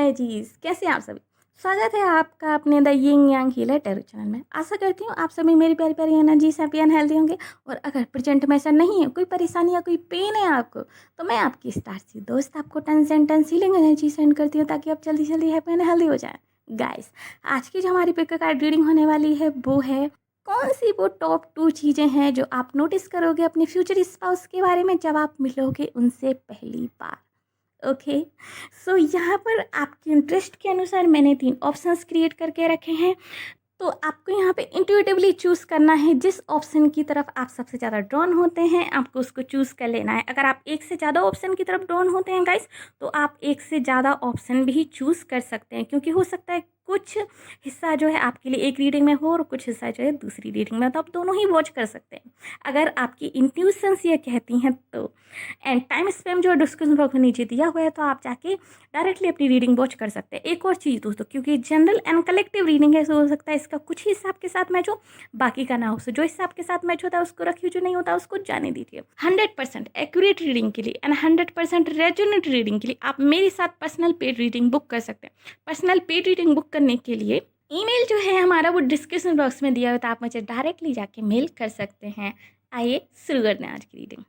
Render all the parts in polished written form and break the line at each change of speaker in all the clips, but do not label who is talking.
Energies, कैसे हैं आप सभी। स्वागत है आपका अपने the Ying Yang healer tarot channel में। आशा करती हूँ आप सभी मेरी प्यारी प्यारी एनर्जीज हैप्पी एंड हेल्दी होंगे। और अगर प्रेजेंट में ऐसा नहीं है, कोई परेशानी या कोई पेन है आपको, तो मैं आपकी स्टार सी दोस्त आपको tons and tons healing energy send करती हूँ ताकि आप जल्दी जल्दी हैप्पी एंड हेल्दी हो जाए। गाइस, आज की जो हमारी पिक कार्ड रीडिंग होने वाली है वो है कौन सी वो टॉप 2 चीज़ें हैं जो आप नोटिस करोगे अपने फ्यूचर स्पाउस के बारे में जब आप मिलोगे उनसे पहली बार। ओके, सो यहाँ पर आपके इंटरेस्ट के अनुसार मैंने 3 ऑप्शंस क्रिएट करके रखे हैं। तो आपको यहाँ पे इंट्यूटिवली चूज़ करना है जिस ऑप्शन की तरफ आप सबसे ज़्यादा ड्रॉन होते हैं, आपको उसको चूज़ कर लेना है। अगर आप एक से ज़्यादा ऑप्शन की तरफ ड्रॉन होते हैं गाइस, तो आप एक से ज़्यादा ऑप्शन भी चूज़ कर सकते हैं, क्योंकि हो सकता है कुछ हिस्सा जो है आपके लिए एक रीडिंग में हो और कुछ हिस्सा जो है दूसरी रीडिंग में, तो आप दोनों ही वॉच कर सकते हैं अगर आपकी इंट्यूशंस ये कहती हैं तो। एंड टाइम स्पैम जो डिस्क्रिप्शन बॉक्स में नीचे दिया हुआ है, तो आप जाके डायरेक्टली अपनी रीडिंग वॉच कर सकते हैं। एक और चीज़ दोस्तों, क्योंकि जनरल एंड कलेक्टिव रीडिंग है, तो हो सकता है इसका कुछ ही हिस्सा आपके साथ मैच हो, बाकी का ना हो। सो जो हिस्सा आपके साथ मैच होता है उसको रखिए, जो नहीं होता उसको जाने दीजिए। 100% एक्यूरेट रीडिंग के लिए एंड 100% रेजोनेट रीडिंग के लिए आप मेरे साथ पर्सनल पेड रीडिंग बुक कर सकते हैं। पर्सनल पेड रीडिंग बुक करने के लिए ईमेल जो है हमारा वो डिस्क्रिप्शन बॉक्स में दिया हुआ है, तो आप मुझे डायरेक्टली जाके मेल कर सकते हैं। आइए शुरू करते हैं आज की रीडिंग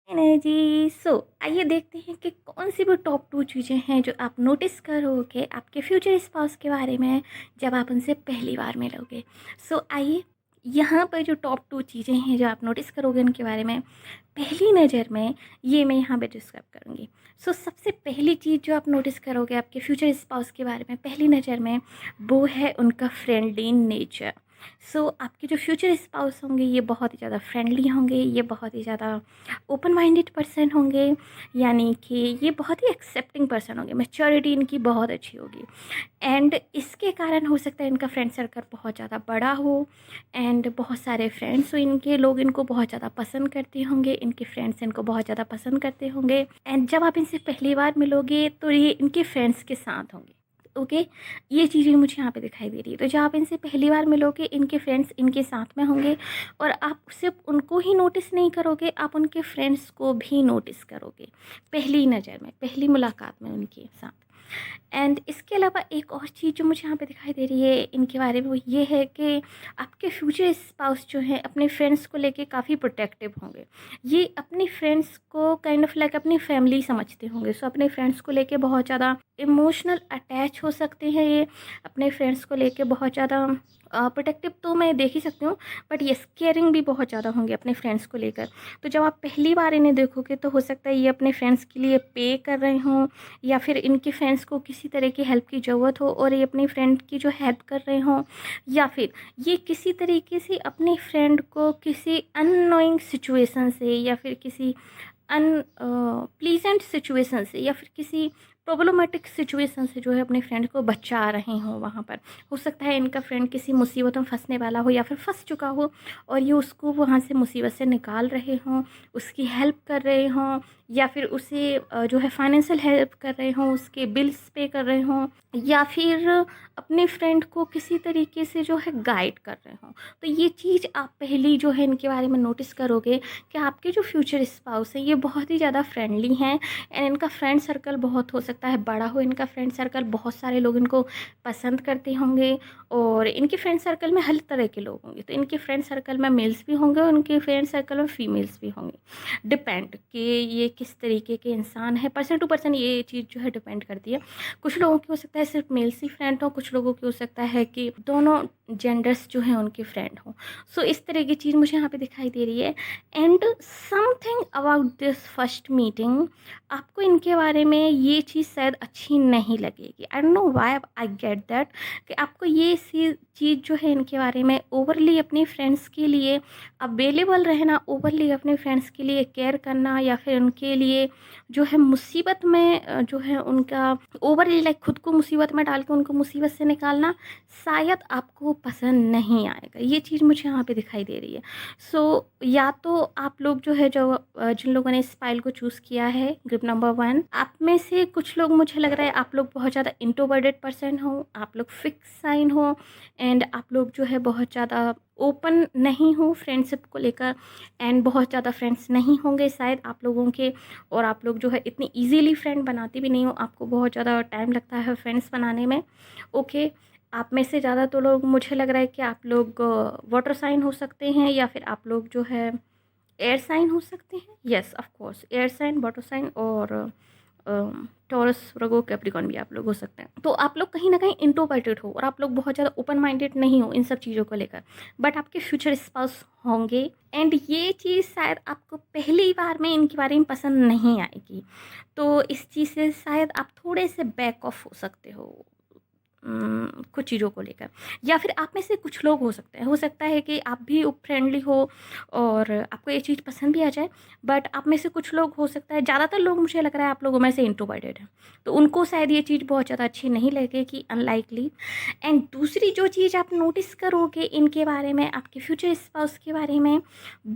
एनर्जी। सो आइए देखते हैं कि कौन सी वो टॉप 2 चीज़ें हैं जो आप नोटिस करोगे आपके फ्यूचर स्पाउस के बारे में जब आप उनसे पहली बार मिलोगे। सो आइए, यहाँ पर जो टॉप 2 चीज़ें हैं जो आप नोटिस करोगे उनके बारे में पहली नज़र में, ये मैं यहाँ पे डिस्क्राइब करूँगी। सो सबसे पहली चीज़ जो आप नोटिस करोगे आपके फ्यूचर स्पाउस के बारे में पहली नज़र में, वो है उनका फ्रेंडली नेचर। सो आपके जो फ्यूचर स्पाउस होंगे ये बहुत ही ज़्यादा फ्रेंडली होंगे, ये बहुत ही ज़्यादा ओपन माइंडेड पर्सन होंगे, यानी कि ये बहुत ही एक्सेप्टिंग पर्सन होंगे। मैच्योरिटी इनकी बहुत अच्छी होगी एंड इसके कारण हो सकता है इनका फ्रेंड सर्कल बहुत ज़्यादा बड़ा हो एंड बहुत सारे फ्रेंड्स हो इनके, लोग इनको बहुत ज़्यादा पसंद करते होंगे, इनके फ्रेंड्स इनको बहुत ज़्यादा पसंद करते होंगे। एंड जब आप इनसे पहली बार मिलोगे तो ये इनके फ्रेंड्स के साथ होंगे। ओके, ये चीज़ें मुझे यहाँ पे दिखाई दे रही है। तो जब आप इनसे पहली बार मिलोगे इनके फ्रेंड्स इनके साथ में होंगे और आप सिर्फ उनको ही नोटिस नहीं करोगे, आप उनके फ्रेंड्स को भी नोटिस करोगे पहली नज़र में, पहली मुलाकात में उनके साथ। एंड इसके अलावा एक और चीज़ जो मुझे यहाँ पे दिखाई दे रही है इनके बारे में, वो ये है कि आपके फ्यूचर स्पाउस जो है अपने फ्रेंड्स को लेके काफ़ी प्रोटेक्टिव होंगे। ये अपने फ्रेंड्स को काइंड ऑफ लाइक अपनी फैमिली समझते होंगे। सो अपने फ्रेंड्स को लेके बहुत ज़्यादा इमोशनल अटैच हो सकते हैं। ये अपने फ्रेंड्स को लेके बहुत ज़्यादा प्रोटेक्टिव तो मैं देख ही सकती हूँ, बट ये केयरिंग भी बहुत ज़्यादा होंगे अपने फ्रेंड्स को लेकर। तो जब आप पहली बार इन्हें देखोगे तो हो सकता है ये अपने फ्रेंड्स के लिए पे कर रहे हों, या फिर इनके फ्रेंड्स को किसी तरह की हेल्प की ज़रूरत हो और ये अपनी फ्रेंड की जो हेल्प कर रहे हों, या फिर ये किसी तरीके से अपने फ्रेंड को किसी अननोइंग सिचुएशन से या फिर किसी प्लीजेंट सिचुएशन से या फिर किसी प्रॉब्लमेटिक सिचुएशन से जो है अपने फ्रेंड को बचा रहे हों। वहाँ पर हो सकता है इनका फ्रेंड किसी मुसीबत में फंसने वाला हो या फिर फंस चुका हो और ये उसको वहाँ से मुसीबत से निकाल रहे हों, उसकी हेल्प कर रहे हों, या फिर उसे जो है फाइनेंशियल हेल्प कर रहे हों, उसके बिल्स पे कर रहे हों, या फिर अपने फ्रेंड को किसी तरीके से जो है गाइड कर रहे हों। तो ये चीज़ आप पहली जो है इनके बारे में नोटिस करोगे कि आपके जो फ्यूचर स्पाउस हैं ये बहुत ही ज़्यादा फ्रेंडली हैं एंड इनका फ्रेंड सर्कल बहुत हो सकता है बड़ा हो। इनका फ्रेंड सर्कल बहुत सारे लोग इनको पसंद करते होंगे और इनके फ्रेंड सर्कल में हर तरह के लोग होंगे। तो इनके फ्रेंड सर्कल में मेल्स भी होंगे और उनके फ्रेंड सर्कल में फीमेल्स भी होंगे। डिपेंड कि ये किस तरीके के इंसान है, पर्सन टू पर्सन ये चीज़ जो है डिपेंड करती है। कुछ लोगों की हो सकता है सिर्फ मेल्स ही फ्रेंड हो, कुछ लोगों की हो सकता है कि दोनों जेंडर्स जो हैं उनके फ्रेंड हों। सो इस तरह की चीज़ मुझे यहाँ पे दिखाई दे रही है। And something about this first meeting, आपको इनके बारे में ये चीज़ शायद अच्छी नहीं लगेगी। आई don't know why I get that, कि आपको ये चीज़ जो है इनके बारे में ओवरली अपने फ्रेंड्स के लिए अवेलेबल रहना, ओवरली अपने फ्रेंड्स के लिए केयर करना, या फिर उनके लिए जो है मुसीबत में जो है उनका ओवरली लाइक खुद को मुसीबत में डाल के उनको मुसीबत से निकालना शायद आपको पसंद नहीं आएगा। ये चीज़ मुझे यहाँ पे दिखाई दे रही है। सो या तो आप लोग जो है जिन लोगों ने इस फाइल को चूज़ किया है ग्रुप नंबर 1, आप में से कुछ कुछ लोग मुझे लग रहा है आप लोग बहुत ज़्यादा इंट्रोवर्टेड पर्सन हो, आप लोग फिक्स साइन हो, एंड आप लोग जो है बहुत ज़्यादा ओपन नहीं हो फ्रेंडशिप को लेकर, एंड बहुत ज़्यादा फ्रेंड्स नहीं होंगे शायद आप लोगों के, और आप लोग जो है इतनी इजीली फ्रेंड बनाती भी नहीं हो, आपको बहुत ज़्यादा टाइम लगता है फ्रेंड्स बनाने में। ओके, आप में से ज़्यादा तो लोग मुझे लग रहा है कि आप लोग वाटर साइन हो सकते हैं, या फिर आप लोग जो है एयर साइन हो सकते हैं। Yes of course, air sign, water sign, और टॉरस, वर्गो, कैप्रिकॉर्न भी आप लोग हो सकते हैं। तो आप लोग कहीं ना कहीं इंट्रोवर्टेड हो, और आप लोग बहुत ज़्यादा ओपन माइंडेड नहीं हो इन सब चीज़ों को लेकर, बट आपके फ्यूचर स्पाउस होंगे, एंड ये चीज़ शायद आपको पहली बार में इनके बारे में पसंद नहीं आएगी, तो इस चीज़ से शायद आप थोड़े से बैक ऑफ हो सकते हो कुछ चीज़ों को लेकर। या फिर आप में से कुछ लोग हो सकते हैं, हो सकता है कि आप भी फ्रेंडली हो और आपको ये चीज़ पसंद भी आ जाए, बट आप में से कुछ लोग हो सकता है, ज़्यादातर लोग मुझे लग रहा है आप लोगों में से इंट्रोवर्टेड हैं, तो उनको शायद ये चीज़ बहुत ज़्यादा अच्छी नहीं लगेगी, अनलाइकली। एंड दूसरी जो चीज़ आप नोटिस करोगे इनके बारे में, आपके फ्यूचर स्पाउस के बारे में,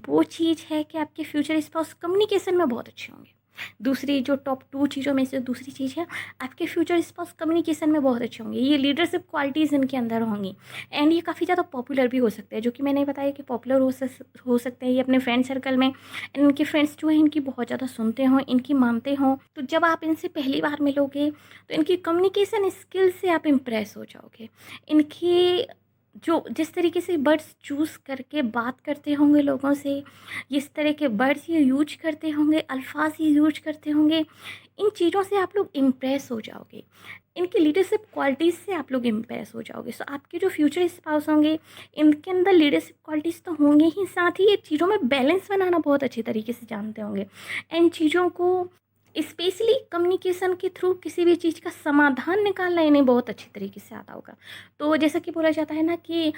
वो चीज़ है कि आपके फ्यूचर स्पाउस कम्युनिकेशन में बहुत अच्छे होंगे। दूसरी जो टॉप 2 चीज़ों में से दूसरी चीज़ है, आपके फ्यूचर स्पाउस कम्युनिकेशन में बहुत अच्छे होंगे, ये लीडरशिप क्वालिटीज़ इनके अंदर होंगी, एंड ये काफ़ी ज़्यादा पॉपुलर भी हो सकते हैं, जो कि मैंने बताया कि पॉपुलर हो सकते हैं ये अपने फ्रेंड सर्कल में, इनके फ्रेंड्स जो हैं इनकी बहुत ज़्यादा सुनते हों, इनकी मानते हों, तो जब आप इनसे पहली बार मिलोगे तो इनकी कम्युनिकेशन स्किल से आप इम्प्रेस हो जाओगे। इनकी जो जिस तरीके से वर्ड्स चूज़ करके बात करते होंगे लोगों से, जिस तरह के वर्ड्स ये यूज करते होंगे, अल्फाज ये यूज करते होंगे, इन चीज़ों से आप लोग इम्प्रेस हो जाओगे, इनकी लीडरशिप क्वालिटीज़ से आप लोग इम्प्रेस हो जाओगे। सो आपके जो फ्यूचर स्पाउस होंगे इनके अंदर लीडरशिप क्वालिटीज़ तो होंगे ही, साथ ही ये चीज़ों में बैलेंस बनाना बहुत अच्छे तरीके से जानते होंगे, एंड चीज़ों को स्पेशली कम्युनिकेशन के थ्रू किसी भी चीज़ का समाधान निकालना इन्हें बहुत अच्छी तरीके से आता होगा। तो जैसा कि बोला जाता है ना कि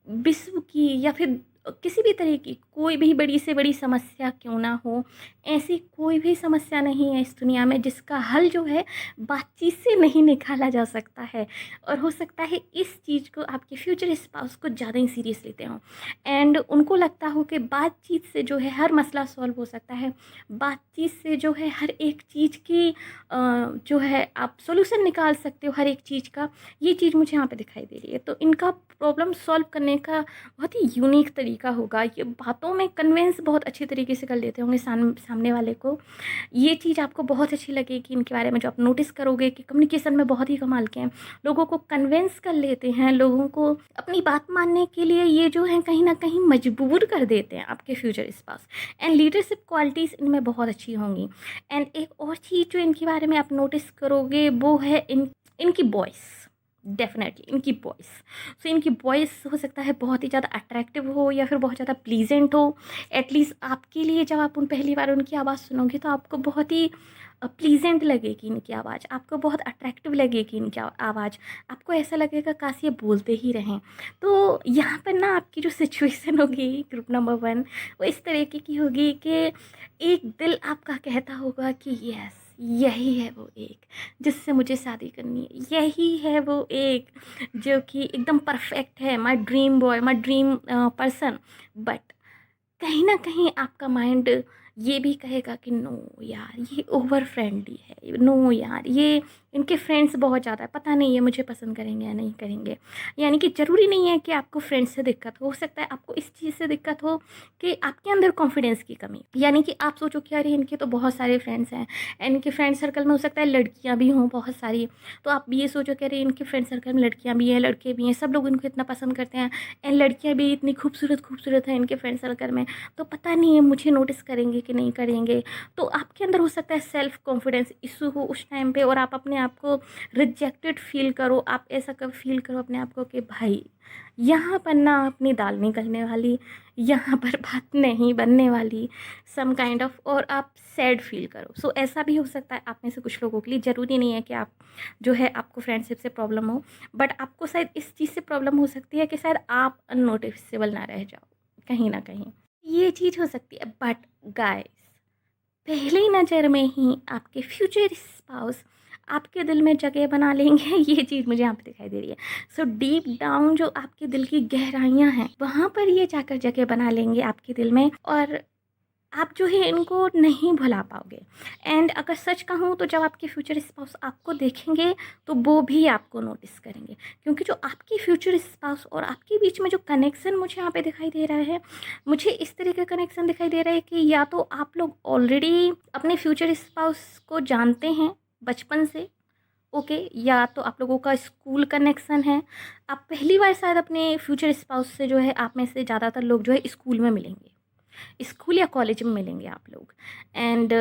विश्व की या फिर किसी भी तरह की कोई भी बड़ी से बड़ी समस्या क्यों ना हो, ऐसी कोई भी समस्या नहीं है इस दुनिया में जिसका हल जो है बातचीत से नहीं निकाला जा सकता है। और हो सकता है इस चीज़ को आपके फ्यूचर स्पाउस को ज़्यादा ही सीरियस लेते हों, एंड उनको लगता हो कि बातचीत से जो है हर मसला सॉल्व हो सकता है, बातचीत से जो है हर एक चीज़ की जो है आप सोल्यूशन निकाल सकते हो हर एक चीज़ का। ये चीज़ मुझे यहाँ पे दिखाई दे रही है, तो इनका प्रॉब्लम सॉल्व करने का बहुत ही यूनिक तरीका होगा, ये बातों में कन्विंस बहुत अच्छे तरीके से कर लेते होंगे सामने वाले को। ये चीज़ आपको बहुत अच्छी लगेगी इनके बारे में, जो आप नोटिस करोगे कि कम्युनिकेशन में बहुत ही कमाल के हैं, लोगों को कन्विंस कर लेते हैं, लोगों को अपनी बात मानने के लिए ये जो है कहीं ना कहीं मजबूर कर देते हैं आपके future spouse, and leadership qualities इनमें बहुत अच्छी होंगी। एंड एक और चीज़ जो इनके बारे में आप नोटिस करोगे वो है इनकी वॉइस, डेफिनेटली इनकी वॉइस। सो इनकी वॉइस हो सकता है बहुत ही ज़्यादा अट्रैक्टिव हो या फिर बहुत ज़्यादा प्लीजेंट हो, एटलीस्ट आपके लिए। जब आप पहली बार उनकी आवाज़ सुनोगे तो आपको बहुत ही प्लीजेंट लगेगी इनकी आवाज़, आपको बहुत अट्रैक्टिव लगेगी इनकी आवाज़, आपको ऐसा लगेगा काश ये बोलते ही रहें। तो यहाँ पर ना आपकी जो सिचुएशन होगी ग्रुप नंबर 1 वो इस तरीके की होगी कि एक दिल आपका कहता होगा कि यस यही है वो एक जिससे मुझे शादी करनी है, यही है वो एक जो कि एकदम परफेक्ट है, my dream boy, my dream person. But कहीं ना कहीं आपका माइंड ये भी कहेगा कि नो यार ये ओवर फ्रेंडली है, नो यार ये इनके फ्रेंड्स बहुत ज़्यादा है, पता नहीं ये मुझे पसंद करेंगे या नहीं करेंगे। यानी कि ज़रूरी नहीं है कि आपको फ्रेंड्स से दिक्कत हो सकता है आपको इस चीज़ से दिक्कत हो कि आपके अंदर कॉन्फिडेंस की कमी, यानी कि आप सोचो कि अरे इनके तो बहुत सारे फ्रेंड्स हैं, इनके फ्रेंड सर्कल में हो सकता है लड़कियाँ भी हों बहुत सारी, तो आप भी ये सोचो कि अरे इनके फ्रेंड सर्कल में लड़कियाँ भी हैं, लड़के भी हैं, सब लोग इनको इतना पसंद करते हैं, एंड लड़कियाँ भी इतनी खूबसूरत खूबसूरत हैं इनके फ्रेंड सर्कल में, तो पता नहीं है मुझे नोटिस करेंगे कि नहीं करेंगे। तो आपके अंदर हो सकता है सेल्फ कॉन्फिडेंस इशू हो उस टाइम पे, और आप अपने आप को रिजेक्टेड फील करो, आप ऐसा कब फील करो अपने आप को कि भाई यहाँ पर ना अपनी दाल नहीं गलने वाली, यहाँ पर बात नहीं बनने वाली, सम काइंड ऑफ, और आप सैड फील करो। सो ऐसा भी हो सकता है आप में से कुछ लोगों के लिए। ज़रूरी नहीं है कि आप जो है आपको फ्रेंडशिप से प्रॉब्लम हो, बट आपको शायद इस चीज़ से प्रॉब्लम हो सकती है कि शायद आप अननोटिसेबल ना रह जाओ कहीं ना कहीं, ये चीज़ हो सकती है। बट गाइस पहली नज़र में ही आपके फ्यूचर स्पाउस आपके दिल में जगह बना लेंगे, ये चीज़ मुझे यहाँ पे दिखाई दे रही है। सो डीप डाउन जो आपके दिल की गहराइयाँ हैं वहाँ पर ये जाकर जगह बना लेंगे आपके दिल में, और आप जो है इनको नहीं भुला पाओगे। एंड अगर सच कहूँ तो जब आपके फ्यूचर स्पाउस आपको देखेंगे तो वो भी आपको नोटिस करेंगे, क्योंकि जो आपकी फ्यूचर स्पाउस और आपके बीच में जो कनेक्शन मुझे यहाँ पे दिखाई दे रहा है, मुझे इस तरह का कनेक्शन दिखाई दे रहा है कि या तो आप लोग ऑलरेडी अपने फ्यूचर स्पाउस को जानते हैं बचपन से, ओके, या तो आप लोगों का स्कूल कनेक्शन है। आप पहली बार शायद अपने फ्यूचर स्पाउस से जो है, आप में से ज़्यादातर लोग जो है स्कूल में मिलेंगे, स्कूल या कॉलेज में मिलेंगे आप लोग। एंड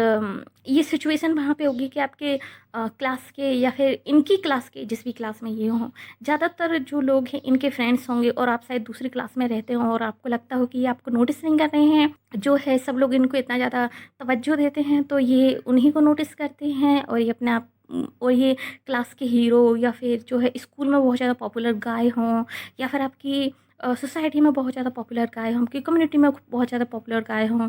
ये सिचुएशन वहाँ पे होगी कि आपके क्लास के या फिर इनकी क्लास के, जिस भी क्लास में ये हों, ज़्यादातर जो लोग हैं इनके फ्रेंड्स होंगे और आप शायद दूसरी क्लास में रहते हो और आपको लगता हो कि ये आपको नोटिस नहीं कर रहे हैं, जो है सब लोग इनको इतना ज़्यादा तवज्जो देते हैं, तो ये उन्हीं को नोटिस करते हैं और ये अपने आप और ये क्लास के हीरो या फिर जो है स्कूल में बहुत ज़्यादा पॉपुलर गाय हों, या फिर आपकी सोसाइटी में बहुत ज़्यादा पॉपुलर गाय हों, आपकी कम्युनिटी में बहुत ज़्यादा पॉपुलर गाय हों।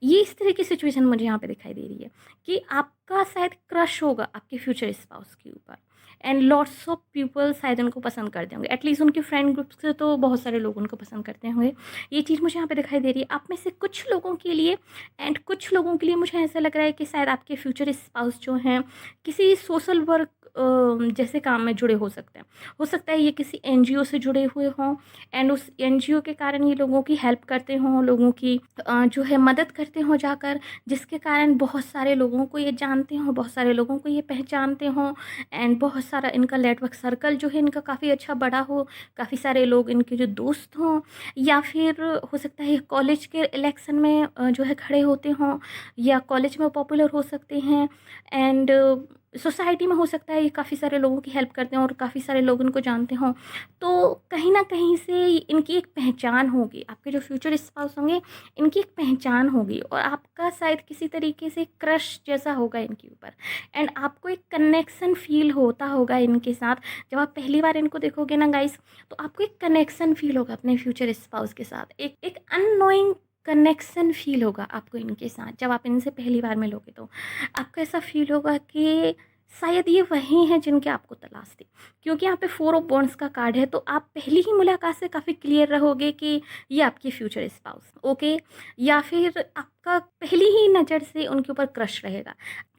ये इस तरह की सिचुएशन मुझे यहाँ पे दिखाई दे रही है कि आपका शायद क्रश होगा आपके फ्यूचर स्पाउस के ऊपर, एंड लॉट्स ऑफ पीपल शायद उनको पसंद करते होंगे, एटलीस्ट उनके फ्रेंड ग्रुप से तो बहुत सारे लोग उनको पसंद करते होंगे। ये चीज़ मुझे यहाँ पे दिखाई दे रही है आप में से कुछ लोगों के लिए। एंड कुछ लोगों के लिए मुझे ऐसा लग रहा है कि शायद आपके फ्यूचर स्पाउस जो हैं किसी सोशल वर्क जैसे काम में जुड़े हो सकते हैं। हो सकता है ये किसी एनजीओ से जुड़े हुए हों, एंड उस एनजीओ के कारण ये लोगों की हेल्प करते हों, लोगों की जो है मदद करते हों जाकर, जिसके कारण बहुत सारे लोगों को ये जानते हों, बहुत सारे लोगों को ये पहचानते हों, एंड बहुत सारा इनका नेटवर्क सर्कल जो है इनका काफ़ी अच्छा बड़ा हो, काफ़ी सारे लोग इनके जो दोस्त हों, या फिर हो सकता है कॉलेज के इलेक्शन में जो है खड़े होते हों, या कॉलेज में पॉपुलर हो सकते हैं, एंड सोसाइटी में हो सकता है ये काफ़ी सारे लोगों की हेल्प करते हैं और काफ़ी सारे लोग इनको जानते हों। तो कहीं ना कहीं से इनकी एक पहचान होगी, आपके जो फ्यूचर स्पाउस होंगे इनकी एक पहचान होगी, और आपका शायद किसी तरीके से क्रश जैसा होगा इनके ऊपर, एंड आपको एक कनेक्शन फील होता होगा इनके साथ। जब आप पहली बार इनको देखोगे ना गाइस, तो आपको एक कनेक्शन फील होगा अपने फ्यूचर स्पाउस के साथ, एक अननोइंग कनेक्शन फील होगा आपको इनके साथ। जब आप इनसे पहली बार मिलोगे तो आपको ऐसा फील होगा कि शायद ये वही हैं जिनकी आपको तलाश थी, क्योंकि यहाँ पे 4 ऑफ वॉन्ड्स का कार्ड है, तो आप पहली ही मुलाकात से काफ़ी क्लियर रहोगे कि ये आपकी फ्यूचर स्पाउस, ओके, या फिर आपका पहली ही नज़र से उनके ऊपर क्रश रहेगा।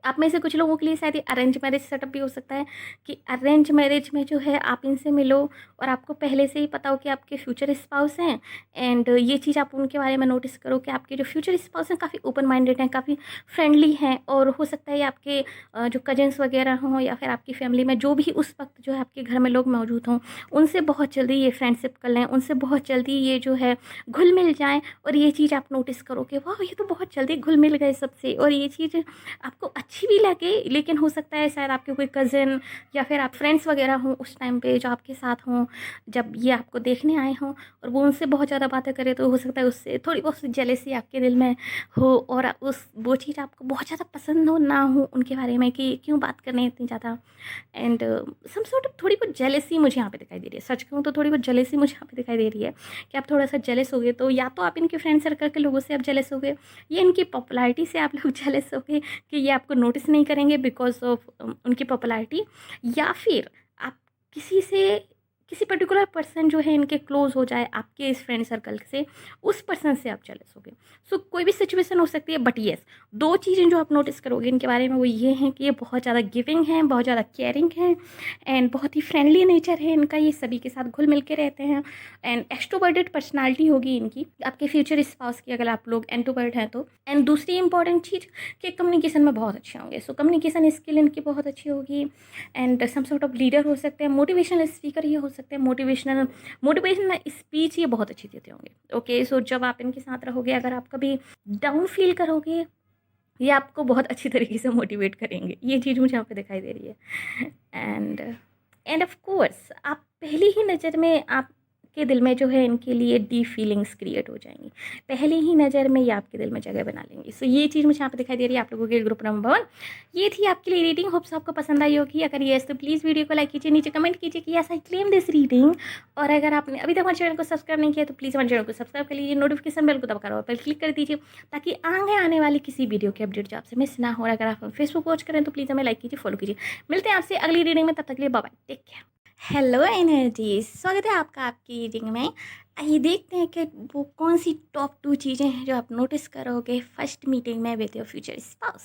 आप में से कुछ लोगों के लिए शायद ये अरेंज मैरिज सेटअप भी हो सकता है कि अरेंज मैरिज में जो है आप इनसे मिलो और आपको पहले से ही पता हो कि आपके फ्यूचर स्पाउस हैं, एंड ये चीज़ आप उनके बारे में नोटिस करो कि आपके जो फ्यूचर स्पाउस हैं काफ़ी ओपन माइंडेड हैं, काफ़ी फ्रेंडली हैं, और हो सकता है आपके जो कजन्स वगैरह हों या फिर आपकी फैमिली में जो भी उस वक्त जो है आपके घर में लोग मौजूद हों, उनसे बहुत जल्दी ये फ्रेंडशिप कर लें, उनसे बहुत जल्दी ये जो है घुल मिल जाएँ, और ये चीज़ आप नोटिस करो कि वाह ये तो बहुत जल्दी घुल मिल गए सबसे, और ये चीज़ आपको अच्छी भी लगे। लेकिन हो सकता है शायद आपके कोई कज़न या फिर आप फ्रेंड्स वगैरह हों उस टाइम पे जो आपके साथ हों जब ये आपको देखने आए हों, और वो उनसे बहुत ज़्यादा बातें करें, तो हो सकता है उससे थोड़ी बहुत जेलेसी आपके दिल में हो, और वो चीज़ आपको बहुत ज़्यादा पसंद हो ना हो उनके बारे में कि क्यों बात करने इतनी ज़्यादा, एंड सम सॉर्ट ऑफ थोड़ी बहुत जेलेसी मुझे यहाँ पे दिखाई दे रही है। सच कहूँ तो थोड़ी बहुत जेलेसी मुझे यहाँ पे दिखाई दे रही है कि आप थोड़ा सा जेलस हो गए, तो या तो आप इनके फ्रेंड सर्कल के लोगों से आप जेलस हो गए, या इनकी पॉपुलैरिटी से आप लोग जेलस हो गए कि ये आपको नोटिस नहीं करेंगे बिकॉज ऑफ उनकी पॉपुलैरिटी, या फिर आप किसी पर्टिकुलर पर्सन जो है इनके क्लोज हो जाए आपके इस फ्रेंड सर्कल से, उस पर्सन से आप जेलस हो गए। सो कोई भी सिचुएशन हो सकती है, बट येस 2 चीज़ें जो आप नोटिस करोगे इनके बारे में वो ये हैं कि ये बहुत ज़्यादा गिविंग हैं, बहुत ज़्यादा केयरिंग हैं, एंड बहुत ही फ्रेंडली नेचर है इनका, ये सभी के साथ घुल मिल के रहते हैं, एंड एक्सट्रोवर्टेड पर्सनालिटी होगी इनकी आपके फ्यूचर स्पाउस की अगर आप लोग इंट्रोवर्ट हैं तो। एंड दूसरी इंपॉर्टेंट चीज़ कि कम्युनिकेशन में बहुत अच्छे होंगे, सो कम्युनिकेशन स्किल इनकी बहुत अच्छी होगी, and some sort of leader हो सकते हैं, मोटिवेशनल स्पीकर ये हो सकते हैं, मोटिवेशनल स्पीच ये बहुत अच्छी देते होंगे, ओके। सो जब आप इनके साथ रहोगे, अगर आप कभी डाउन फील करोगे, ये आपको बहुत अच्छी तरीके से मोटिवेट करेंगे, ये चीज़ मुझे यहाँ पे दिखाई दे रही है। एंड ऑफ कोर्स आप पहली ही नज़र में आपके दिल में जो है इनके लिए डीप फीलिंग्स क्रिएट हो जाएंगी, पहली ही नज़र में ये आपके दिल में जगह बना लेंगी। सो ये चीज़ मुझे यहाँ पे दिखाई दे रही है आप लोगों के ग्रुप नंबर 1। ये थी आपके लिए रीडिंग, होप्स आपको पसंद आई होगी। अगर येस तो प्लीज़ वीडियो को लाइक कीजिए, नीचे कमेंट कीजिए कि yes I claim this reading, और अगर आपने अभी तक हमारे चैनल को सब्सक्राइब नहीं किया तो प्लीज़ हमारे चैनल को सब्सक्राइब कर लीजिए, नोटिफिकेशन बेल को दबाकर और पर क्लिक कर दीजिए ताकि आगे आने वाली किसी वीडियो की अपडेट जो आपसे मिस ना हो। और अगर आप फेसबुक वॉच करें तो प्लीज़ हमें लाइक कीजिए, फॉलो कीजिए। मिलते हैं आपसे अगली रीडिंग में, तब तक के लिए bye bye, take care. Hello energy, स्वागत है आपका आपकी रीडिंग में। आइए देखते हैं कि वो कौन सी टॉप 2 चीज़ें हैं जो आप नोटिस करोगे फर्स्ट मीटिंग में विद योर फ्यूचर स्पाउस।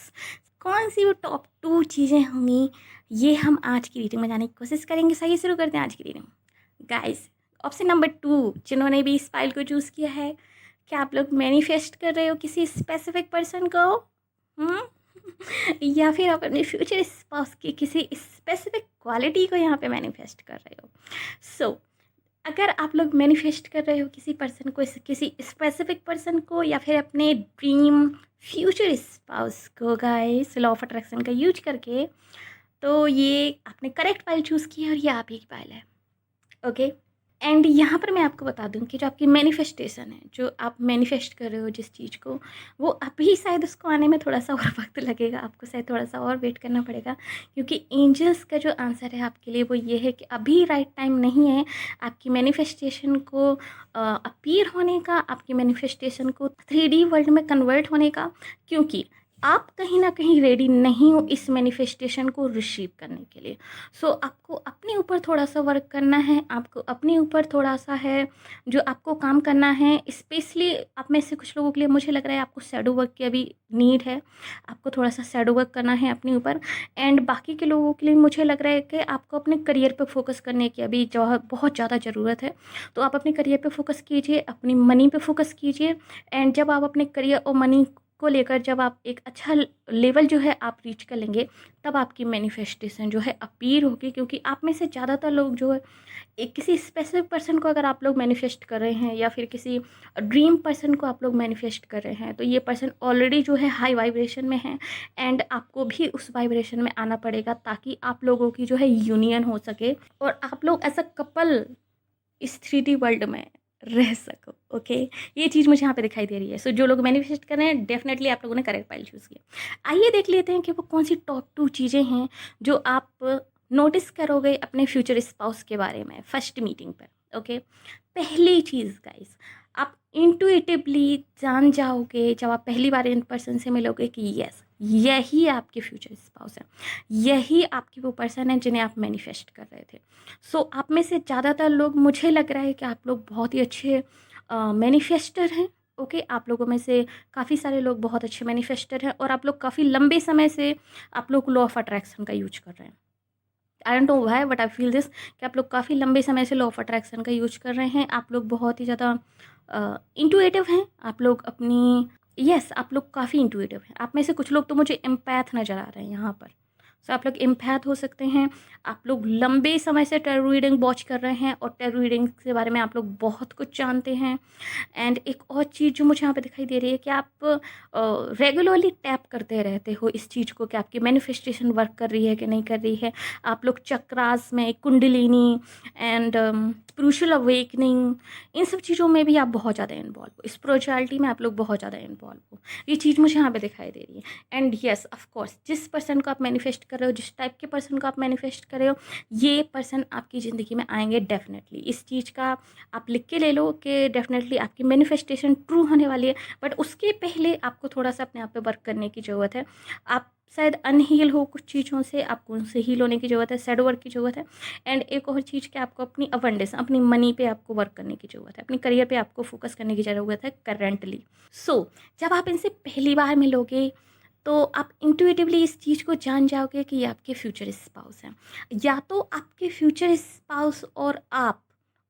कौन सी वो टॉप 2 चीज़ें होंगी, ये हम आज की रीडिंग में जानने की कोशिश करेंगे। सही, शुरू करते हैं आज की रीडिंग। गाइस, ऑप्शन नंबर 2 जिन्होंने भी इस फाइल को चूज़ किया है, क्या आप लोग मैनिफेस्ट कर रहे हो किसी स्पेसिफिक पर्सन को? या फिर आप अपने फ्यूचर स्पाउस की किसी स्पेसिफिक क्वालिटी को यहाँ पे मैनिफेस्ट कर रहे हो? सो अगर आप लोग मैनिफेस्ट कर रहे हो किसी पर्सन को, किसी स्पेसिफिक पर्सन को, या फिर अपने ड्रीम फ्यूचर स्पाउस को गाइस, लॉ ऑफ अट्रैक्शन का यूज करके, तो ये आपने करेक्ट फाइल चूज़ की है और ये आप ही की फाइल है। ओके, एंड यहाँ पर मैं आपको बता दूँ कि जो आपकी मैनिफेस्टेशन है, जो आप मैनिफेस्ट कर रहे हो जिस चीज़ को, वो अभी शायद उसको आने में थोड़ा सा और वक्त लगेगा, आपको शायद थोड़ा सा और वेट करना पड़ेगा, क्योंकि एंजल्स का जो आंसर है आपके लिए वो ये है कि अभी राइट टाइम नहीं है आपकी मैनिफेस्टेशन को अपीयर होने का, आपकी मैनिफेस्टेशन को 3D वर्ल्ड में कन्वर्ट होने का, क्योंकि आप कहीं ना कहीं रेडी नहीं हो इस मैनिफेस्टेशन को रिसीव करने के लिए। सो आपको अपने ऊपर थोड़ा सा वर्क करना है, आपको अपने ऊपर थोड़ा सा है जो आपको काम करना है। स्पेशली आप में से कुछ लोगों के लिए मुझे लग रहा है आपको शैडो वर्क की अभी नीड है, आपको थोड़ा सा शैडो वर्क करना है अपने ऊपर। एंड बाकी के लोगों के लिए मुझे लग रहा है कि आपको अपने करियर पर फोकस करने की अभी जो बहुत ज़्यादा ज़रूरत है। तो आप अपने करियर पर फोकस कीजिए, अपनी मनी पे फोकस कीजिए। एंड जब आप अपने करियर और मनी को लेकर जब आप एक अच्छा लेवल जो है आप रीच कर लेंगे, तब आपकी मैनिफेस्टेशन जो है अपीयर होगी। क्योंकि आप में से ज़्यादातर लोग जो है एक किसी स्पेसिफिक पर्सन को अगर आप लोग मैनिफेस्ट कर रहे हैं, या फिर किसी ड्रीम पर्सन को आप लोग मैनिफेस्ट कर रहे हैं, तो ये पर्सन ऑलरेडी जो है हाई वाइब्रेशन में है। एंड आपको भी उस वाइब्रेशन में आना पड़ेगा ताकि आप लोगों की जो है यूनियन हो सके और आप लोग एज अ कपल इस 3D वर्ल्ड में रह सको। ओके, ये चीज़ मुझे यहाँ पे दिखाई दे रही है। सो जो लोग मैनिफेस्ट कर रहे हैं, डेफिनेटली आप लोगों ने करेक्ट फाइल चूज़ किया। आइए देख लेते हैं कि वो कौन सी टॉप 2 चीज़ें हैं जो आप नोटिस करोगे अपने फ्यूचर स्पाउस के बारे में फर्स्ट मीटिंग पर। ओके, पहली चीज़ गाइस, आप इंटुइटिवली जान जाओगे जब आप पहली बार इन पर्सन से मिलोगे कि यस, यही आपके फ्यूचर स्पाउस है, यही आपकी वो पर्सन है जिन्हें आप मैनिफेस्ट कर रहे थे। सो आप में से ज़्यादातर लोग, मुझे लग रहा है कि आप लोग बहुत ही अच्छे मैनिफेस्टर हैं। ओके, आप लोगों में से काफ़ी सारे लोग बहुत अच्छे मैनिफेस्टर हैं और आप लोग काफ़ी लंबे समय से आप लोग लॉ ऑफ अट्रैक्शन का यूज कर रहे हैं। आई don't know why but I feel this कि आप लोग काफ़ी लंबे समय से लॉ ऑफ अट्रैक्शन का यूज कर रहे हैं। आप लोग बहुत ही ज़्यादा इंटुएटिव हैं। आप लोग अपनी आप लोग काफ़ी इंटुएटिव हैं। आप में से कुछ लोग तो मुझे एम्पैथ नज़र आ रहे हैं यहाँ पर। सो आप लोग एम्पैथ हो सकते हैं। आप लोग लंबे समय से टैरो रीडिंग वॉच कर रहे हैं और टैरो रीडिंग के बारे में आप लोग बहुत कुछ जानते हैं। एंड एक और चीज़ जो मुझे यहाँ पे दिखाई दे रही है कि आप रेगुलरली टैप करते रहते हो इस चीज़ को कि आपकी मैनिफेस्टेशन वर्क कर रही है कि नहीं कर रही है। आप लोग चक्रास में, कुंडलिनी एंड स्पिरिचुअल अवेकनिंग, इन सब चीज़ों में भी आप बहुत ज़्यादा इन्वॉल्व हो। स्पिरिचुअलिटी में आप लोग बहुत ज़्यादा इन्वॉल्व हो। ये चीज़ मुझे यहाँ पे दिखाई दे रही है। एंड येस, ऑफ कोर्स, जिस पर्सन को आप मैनिफेस्ट कर रहे हो, जिस टाइप के पर्सन को आप मैनिफेस्ट कर रहे हो, ये पर्सन आपकी ज़िंदगी में आएंगे डेफिनेटली। इस चीज़ का आप लिख के ले लो कि डेफिनेटली आपकी मैनिफेस्टेशन ट्रू होने वाली है। बट उसके पहले आपको थोड़ा सा अपने आप पे वर्क करने की ज़रूरत है। आप शायद अनहील हो कुछ चीज़ों से, आपको उनसे हील होने की ज़रूरत है, शैडो वर्क की ज़रूरत है। एंड एक और चीज़ कि आपको अपनी अबंडेंस, अपनी मनी पे आपको वर्क करने की ज़रूरत है, अपनी करियर पे आपको फोकस करने की ज़रूरत है करेंटली। सो जब आप इनसे पहली बार मिलोगे तो आप इंट्यूटिवली इस चीज़ को जान जाओगे कि ये आपके फ्यूचर स्पाउस हैं। या तो आपके फ्यूचर स्पाउस और आप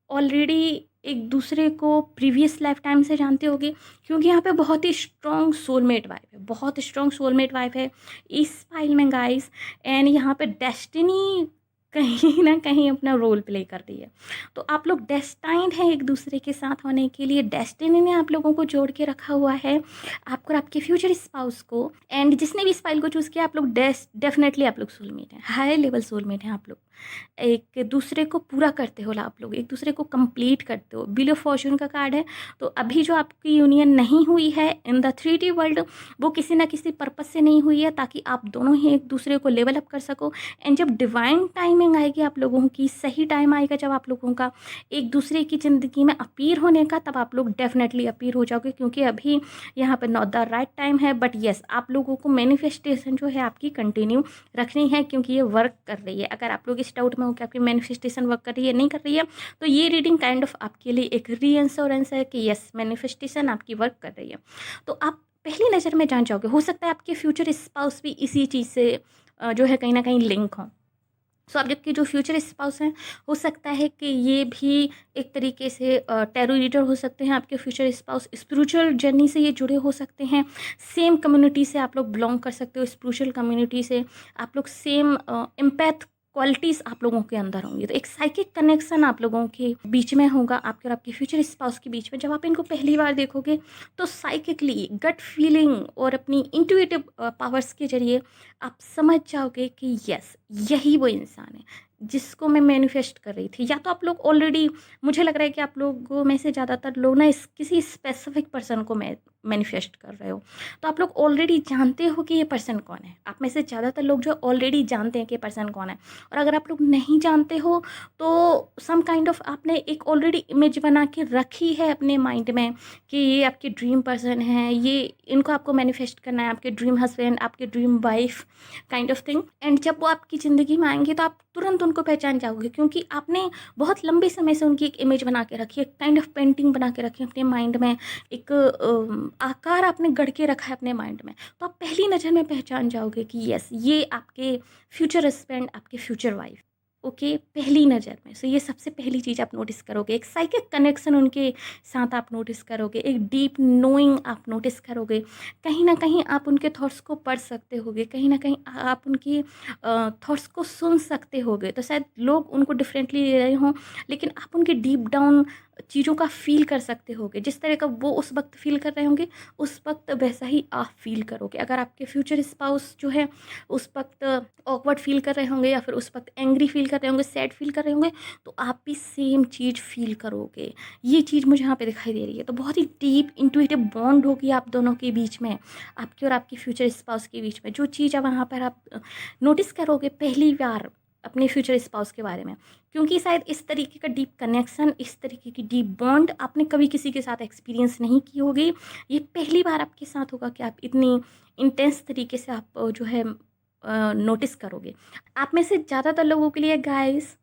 ऑलरेडी एक दूसरे को प्रीवियस लाइफ टाइम से जानते होगे, क्योंकि यहाँ पे बहुत ही स्ट्रॉन्ग सोलमेट वाइब है, बहुत स्ट्रॉन्ग सोलमेट वाइब है इस फाइल में गाइस। एंड यहाँ पे डेस्टिनी कहीं ना कहीं अपना रोल प्ले कर रही है। तो आप लोग डेस्टाइंड हैं एक दूसरे के साथ होने के लिए। डेस्टिनी ने आप लोगों को जोड़ के रखा हुआ है, आपको और आपके फ्यूचर स्पाउस को। एंड जिसने भी इस फाइल को चूज़ किया, आप लोग डेफिनेटली आप लोग सोलमेट हैं, हाई लेवल सोलमेट हैं। आप लोग एक दूसरे को पूरा करते हो, आप लोग एक दूसरे को कंप्लीट करते हो। व्हील ऑफ फॉर्चून का कार्ड है। तो अभी जो आपकी यूनियन नहीं हुई है इन द 3D वर्ल्ड, वो किसी ना किसी पर्पस से नहीं हुई है, ताकि आप दोनों ही एक दूसरे को लेवल अप कर सको। एंड जब डिवाइन टाइमिंग आएगी आप लोगों की, सही टाइम आएगा जब आप लोगों का एक दूसरे की ज़िंदगी में अपीयर होने का, तब आप लोग डेफिनेटली अपीयर हो जाओगे। क्योंकि अभी यहाँ पर नॉट द राइट टाइम है। बट येस, आप लोगों को मैनिफेस्टेशन जो है आपकी कंटिन्यू रखनी है, क्योंकि ये वर्क कर रही है। अगर आप लोग इस डाउट में हो कि आपकी मैनिफेस्टेशन वर्क कर रही है नहीं कर रही है, तो ये रीडिंग काइंड ऑफ आपके लिए एक रीअश्योरेंस है कि यस, मैनिफेस्टेशन आपकी वर्क कर रही है। तो आप पहली नज़र में जान जाओगे। हो सकता है आपके फ्यूचर स्पाउस भी इसी चीज़ से जो है कहीं ना कहीं लिंक हों। सो आप जबकि जो फ्यूचर स्पाउस हैं, हो सकता है कि ये भी एक तरीके से टैरो रीडर हो सकते हैं। आपके फ्यूचर स्पाउस स्पिरिचुअल जर्नी से ये जुड़े हो सकते हैं। सेम कम्युनिटी से आप लोग बिलोंग कर सकते हो, स्पिरिचुअल कम्युनिटी से आप लोग सेम एम्पैथ क्वालिटीज़ आप लोगों के अंदर होंगी। तो एक साइकिक कनेक्शन आप लोगों के बीच में होगा, आपके और आपके फ्यूचर स्पाउस के बीच में। जब आप इनको पहली बार देखोगे तो साइकिकली गट फीलिंग और अपनी इंट्यूटिव पावर्स के जरिए आप समझ जाओगे कि यस, यही वो इंसान है जिसको मैं मैनिफेस्ट कर रही थी। या तो आप लोग ऑलरेडी, मुझे लग रहा है कि आप लोगों में से ज़्यादातर लोग ना इस किसी स्पेसिफिक पर्सन को मैनिफेस्ट कर रहे हो। तो आप लोग ऑलरेडी जानते हो कि ये पर्सन कौन है। आप में से ज़्यादातर लोग जो ऑलरेडी जानते हैं कि पर्सन कौन है। और अगर आप लोग नहीं जानते हो तो सम काइंड ऑफ आपने एक ऑलरेडी इमेज बना के रखी है अपने माइंड में कि ये आपके ड्रीम पर्सन है, ये इनको आपको मैनिफेस्ट करना है, आपके ड्रीम हस्बैंड, आपके dream wife kind of thing. And जब वो आपकी ज़िंदगी में आएंगे तो आप तुरंत उनको पहचान जाओगे, क्योंकि आपने बहुत लंबे समय से उनकी एक इमेज बना के रखी है, काइंड ऑफ पेंटिंग बना के रखी है अपने माइंड में, एक आकार आपने गढ़ के रखा है अपने माइंड में। तो आप पहली नज़र में पहचान जाओगे कि यस, ये आपके फ्यूचर हस्बैंड, आपके फ्यूचर वाइफ। ओके, पहली नज़र में। सो ये सबसे पहली चीज़ आप नोटिस करोगे। एक साइकिक कनेक्शन उनके साथ आप नोटिस करोगे, एक डीप नोइंग आप नोटिस करोगे। कहीं ना कहीं आप उनके थॉट्स को पढ़ सकते होगे, कहीं ना कहीं आप उनकी थॉट्स को सुन सकते होगे। तो शायद लोग उनको डिफरेंटली ले रहे हों, लेकिन आप उनके डीप डाउन चीज़ों का फील कर सकते होगे। जिस तरह का वो उस वक्त फील कर रहे होंगे, उस वक्त वैसा ही आप फील करोगे। अगर आपके फ्यूचर स्पाउस जो है उस वक्त ऑकवर्ड फील कर रहे होंगे, या फिर उस वक्त एंग्री फील कर रहे होंगे, सैड फील कर रहे होंगे, तो आप भी सेम चीज़ फील करोगे। ये चीज़ मुझे यहाँ पे दिखाई दे रही है। तो बहुत ही डीप इंट्यूटिव बॉन्ड होगी आप दोनों के बीच में, आपके और आपके फ्यूचर स्पाउस के बीच में। जो चीज़ अब वहाँ पर आप नोटिस करोगे पहली बार अपने फ्यूचर स्पाउस के बारे में, क्योंकि शायद इस तरीके का डीप कनेक्शन, इस तरीके की डीप बॉन्ड आपने कभी किसी के साथ एक्सपीरियंस नहीं की होगी। ये पहली बार आपके साथ होगा कि आप इतनी इंटेंस तरीके से आप जो है नोटिस करोगे। आप में से ज़्यादातर लोगों के लिए गाइस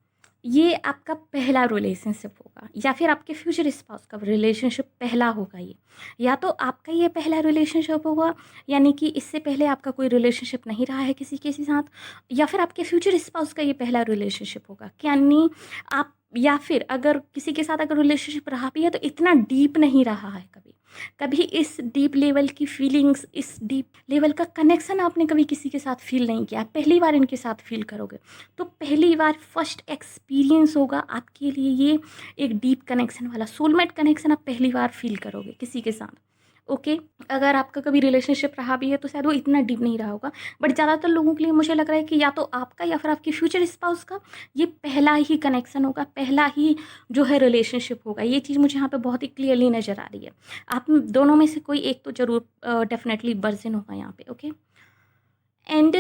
ये आपका पहला रिलेशनशिप होगा, या फिर आपके फ्यूचर स्पाउस का रिलेशनशिप पहला होगा। ये या तो आपका ये पहला रिलेशनशिप होगा, यानी कि इससे पहले आपका कोई रिलेशनशिप नहीं रहा है किसी के साथ, या फिर आपके फ्यूचर स्पाउस का ये पहला रिलेशनशिप होगा। यानी आप, या फिर अगर किसी के साथ अगर रिलेशनशिप रहा भी है तो इतना डीप नहीं रहा है कभी। कभी इस डीप लेवल की फीलिंग्स, इस डीप लेवल का कनेक्शन आपने कभी किसी के साथ फील नहीं किया, पहली बार इनके साथ फील करोगे। तो पहली बार फर्स्ट एक्सपीरियंस होगा आपके लिए ये एक डीप कनेक्शन वाला, सोलमेट कनेक्शन आप पहली बार फील करोगे किसी के साथ। ओके, अगर आपका कभी रिलेशनशिप रहा भी है तो शायद वो इतना डीप नहीं रहा होगा, बट ज़्यादातर लोगों के लिए मुझे लग रहा है कि या तो आपका या फिर आपके फ्यूचर स्पाउस का ये पहला ही कनेक्शन होगा, पहला ही जो है रिलेशनशिप होगा। ये चीज़ मुझे यहाँ पे बहुत ही क्लियरली नज़र आ रही है। आप दोनों में से कोई एक तो ज़रूर डेफिनेटली वर्जिन होगा यहाँ पे। ओके, एंड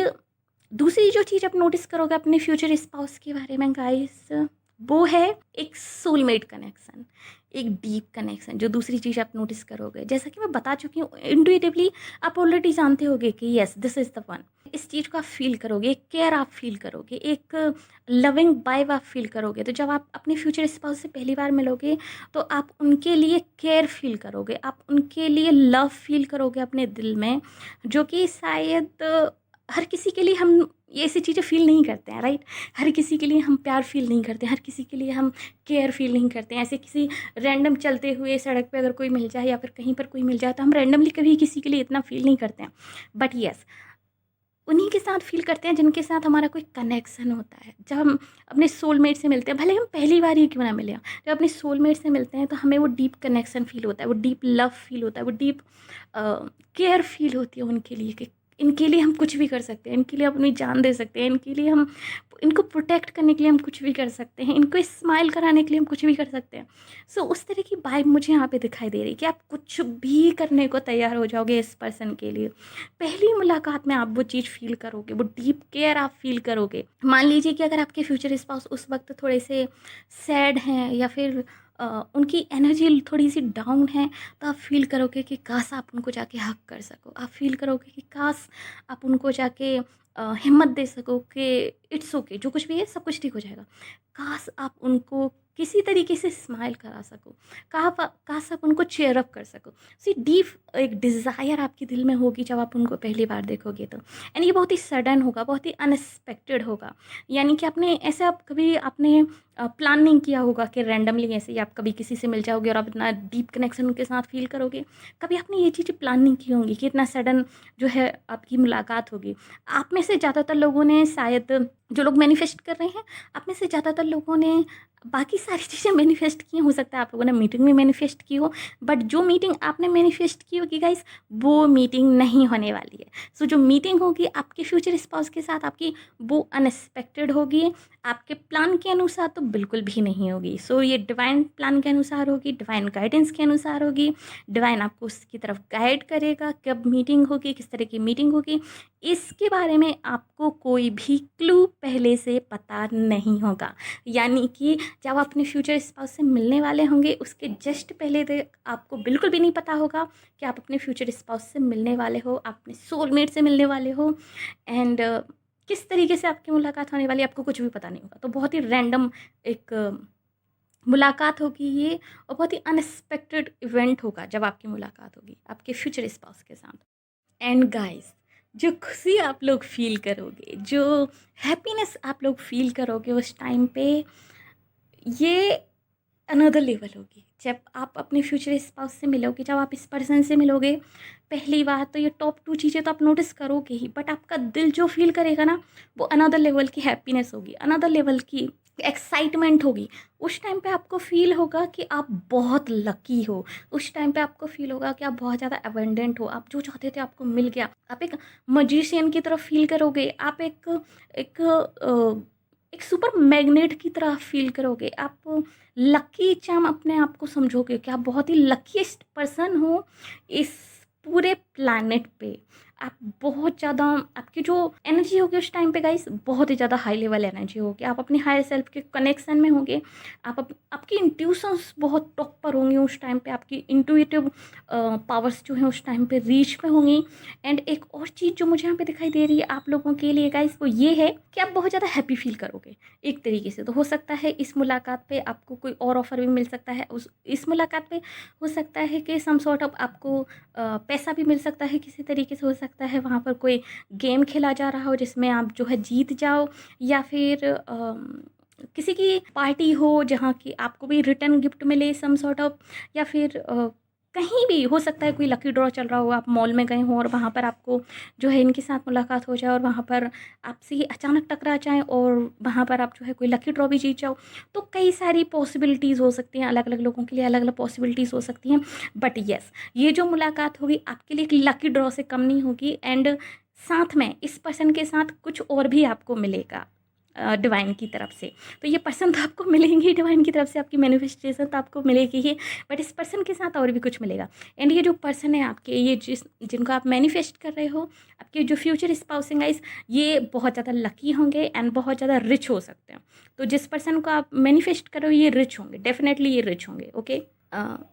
दूसरी जो चीज़ आप नोटिस करोगे अपने फ्यूचर स्पाउस के बारे में गाइस, वो है एक सोलमेट कनेक्शन, एक डीप कनेक्शन। जो दूसरी चीज़ आप नोटिस करोगे, जैसा कि मैं बता चुकी हूँ, इंट्यूटिवली आप ऑलरेडी जानते होगे कि yes, this is the one. इस चीज़ को आप फील करोगे, एक केयर आप फील करोगे, एक लविंग वाइब आप फील करोगे। तो जब आप अपने फ्यूचर स्पाउस से पहली बार मिलोगे तो आप उनके लिए केयर फील करोगे, आप उनके लिए लव फील करोगे अपने दिल में, जो कि शायद हर किसी के लिए हम ये ऐसी चीज़ें फ़ील नहीं करते हैं, राइट। हर किसी के लिए हम प्यार फ़ील नहीं करते, हर किसी के लिए हम केयर फ़ील नहीं करते हैं। ऐसे किसी रैंडम चलते हुए सड़क पे अगर कोई मिल जाए या फिर कहीं पर कोई मिल जाए तो हम रैंडमली कभी किसी के लिए इतना फ़ील नहीं करते हैं। बट यस, उन्हीं के साथ फ़ील करते हैं जिनके साथ हमारा कोई कनेक्शन होता है। जब हम अपने सोलमेट से मिलते हैं, भले हम पहली बार ही क्यों ना मिले हों, जब अपने सोलमेट से मिलते हैं तो हमें वो डीप कनेक्शन फ़ील होता है, वो डीप लव फ़ील होता है, वो डीप केयर फ़ील होती है उनके लिए कि इनके लिए हम कुछ भी कर सकते हैं, इनके लिए अपनी जान दे सकते हैं, इनके लिए हम, इनको प्रोटेक्ट करने के लिए हम कुछ भी कर सकते हैं, इनको स्माइल कराने के लिए हम कुछ भी कर सकते हैं। सो उस तरह की वाइब मुझे यहाँ पे दिखाई दे रही है कि आप कुछ भी करने को तैयार हो जाओगे इस पर्सन के लिए। पहली मुलाकात में आप वो चीज़ फील करोगे, वो डीप केयर आप फील करोगे। मान लीजिए कि अगर आपके फ्यूचर स्पाउस उस वक्त थोड़े से सैड हैं या फिर उनकी एनर्जी थोड़ी सी डाउन है, तो आप फील करोगे कि काश आप उनको जाके हक कर सको, आप फील करोगे कि काश आप उनको जाके हिम्मत दे सको कि इट्स ओके, जो कुछ भी है सब कुछ ठीक हो जाएगा। काश आप उनको किसी तरीके से स्माइल करा सको, काश आप उनको चेयर अप कर सको। सी डीप एक डिज़ायर आपके दिल में होगी जब आप उनको पहली बार देखोगे तो। एंड ये बहुत ही सडन होगा, बहुत ही अनएक्सपेक्टेड होगा। यानी कि आपने ऐसे आप कभी आपने प्लान नहीं किया होगा कि रैंडमली ऐसे ही आप कभी किसी से मिल जाओगे और आप इतना डीप कनेक्शन उनके साथ फील करोगे। कभी आपने ये चीज़ें प्लान नहीं की होंगी कि इतना सडन जो है आपकी मुलाकात होगी। आप में से ज़्यादातर लोगों ने शायद, जो लोग मैनिफेस्ट कर रहे हैं, आप में से ज़्यादातर लोगों ने बाकी सारी चीज़ें मैनिफेस्ट की। हो सकता है आप लोगों ने मीटिंग भी मैनिफेस्ट की हो, बट जो मीटिंग आपने मैनिफेस्ट की होगी गाइस, वो मीटिंग नहीं होने वाली है। सो जो मीटिंग होगी आपके फ्यूचर स्पाउस के साथ आपकी, वो अनएक्सपेक्टेड होगी, आपके प्लान के अनुसार तो बिल्कुल भी नहीं होगी। सो ये डिवाइन प्लान के अनुसार होगी, डिवाइन गाइडेंस के अनुसार होगी। डिवाइन आपको उसकी तरफ गाइड करेगा, कब मीटिंग होगी, किस तरह की मीटिंग होगी, इसके बारे में आपको कोई भी क्लू पहले से पता नहीं होगा। यानी कि जब आप अपने फ्यूचर स्पाउस से मिलने वाले होंगे, उसके जस्ट पहले तक आपको बिल्कुल भी नहीं पता होगा कि आप अपने फ्यूचर स्पाउस से मिलने वाले हो, आप अपने सोलमेट से मिलने वाले हो। एंड किस तरीके से आपकी मुलाकात होने वाली है आपको कुछ भी पता नहीं होगा। तो बहुत ही रैंडम एक मुलाकात होगी ये, और बहुत ही अनएक्सपेक्टेड इवेंट होगा जब आपकी मुलाकात होगी आपके फ्यूचर स्पाउस के साथ। एंड गाइस, जो खुशी आप लोग फील करोगे, जो हैप्पीनेस आप लोग फील करोगे उस टाइम पे, ये अनदर लेवल होगी। जब आप अपने फ्यूचर स्पाउस से मिलोगे, जब आप इस पर्सन से मिलोगे पहली बार, तो ये टॉप 2 चीज़ें तो आप नोटिस करोगे ही, बट आपका दिल जो फील करेगा ना, वो अनदर लेवल की हैप्पीनेस होगी, अनदर लेवल की एक्साइटमेंट होगी। उस टाइम पे आपको फील होगा कि आप बहुत लकी हो। उस टाइम पे आपको फील होगा कि आप बहुत ज़्यादा अबंडेंट हो, आप जो चाहते थे आपको मिल गया। आप एक मजिशियन की तरफ फील करोगे, आप एक एक सुपर मैग्नेट की तरह फील करोगे। आप लकी चार्म अपने आप को समझोगे कि आप बहुत ही लकीस्ट पर्सन हो इस पूरे प्लैनेट पे। आप बहुत ज़्यादा, आपकी जो एनर्जी होगी उस टाइम पे गाइस, बहुत ही ज़्यादा हाई लेवल एनर्जी होगी। आप अपनी हायर सेल्फ के कनेक्शन में होंगे। आपकी इंट्यूशंस बहुत टॉप पर होंगी उस टाइम पे। आपकी इंट्यूटिव पावर्स जो हैं उस टाइम पे रीच पे होंगी। एंड एक और चीज़ जो मुझे यहाँ पे दिखाई दे रही है आप लोगों के लिए गाइस, वो ये है कि आप बहुत ज़्यादा हैप्पी फील करोगे एक तरीके से। तो हो सकता है इस मुलाकात पे आपको कोई और ऑफ़र भी मिल सकता है। इस मुलाकात पे हो सकता है कि सम सॉर्ट ऑफ आपको पैसा भी मिल सकता है किसी तरीके से। हो सकता है वहाँ पर कोई गेम खेला जा रहा हो जिसमें आप जो है जीत जाओ, या फिर किसी की पार्टी हो जहाँ की आपको भी रिटर्न गिफ्ट मिले सम सॉर्ट ऑफ, या फिर कहीं भी हो सकता है कोई लकी ड्रॉ चल रहा हो, आप मॉल में गए हो और वहाँ पर आपको जो है इनके साथ मुलाकात हो जाए और वहाँ पर आपसे ही अचानक टकरा जाएँ और वहाँ पर आप जो है कोई लकी ड्रॉ भी जीत जाओ। तो कई सारी पॉसिबिलिटीज़ हो सकती हैं, अलग अलग लोगों के लिए अलग अलग पॉसिबिलिटीज़ हो सकती हैं। बट येस, ये जो मुलाकात होगी आपके लिए एक लकी ड्रॉ से कम नहीं होगी। एंड साथ में इस पर्सन के साथ कुछ और भी आपको मिलेगा डिवाइन की तरफ से। तो ये पर्सन तो आपको मिलेंगे ही डिवाइन की तरफ से, आपकी मैनिफेस्टेशन तो आपको मिलेगी ही, बट इस पर्सन के साथ और भी कुछ मिलेगा। एंड ये जो पर्सन है आपके, ये जिनको आप मैनिफेस्ट कर रहे हो, आपके जो फ्यूचर स्पाउसिंग गाइस, ये बहुत ज़्यादा लकी होंगे एंड बहुत ज़्यादा रिच हो सकते हैं। तो जिस पर्सन को आप मैनिफेस्ट कर रहे हो ये रिच होंगे, डेफिनेटली ये रिच होंगे। ओके,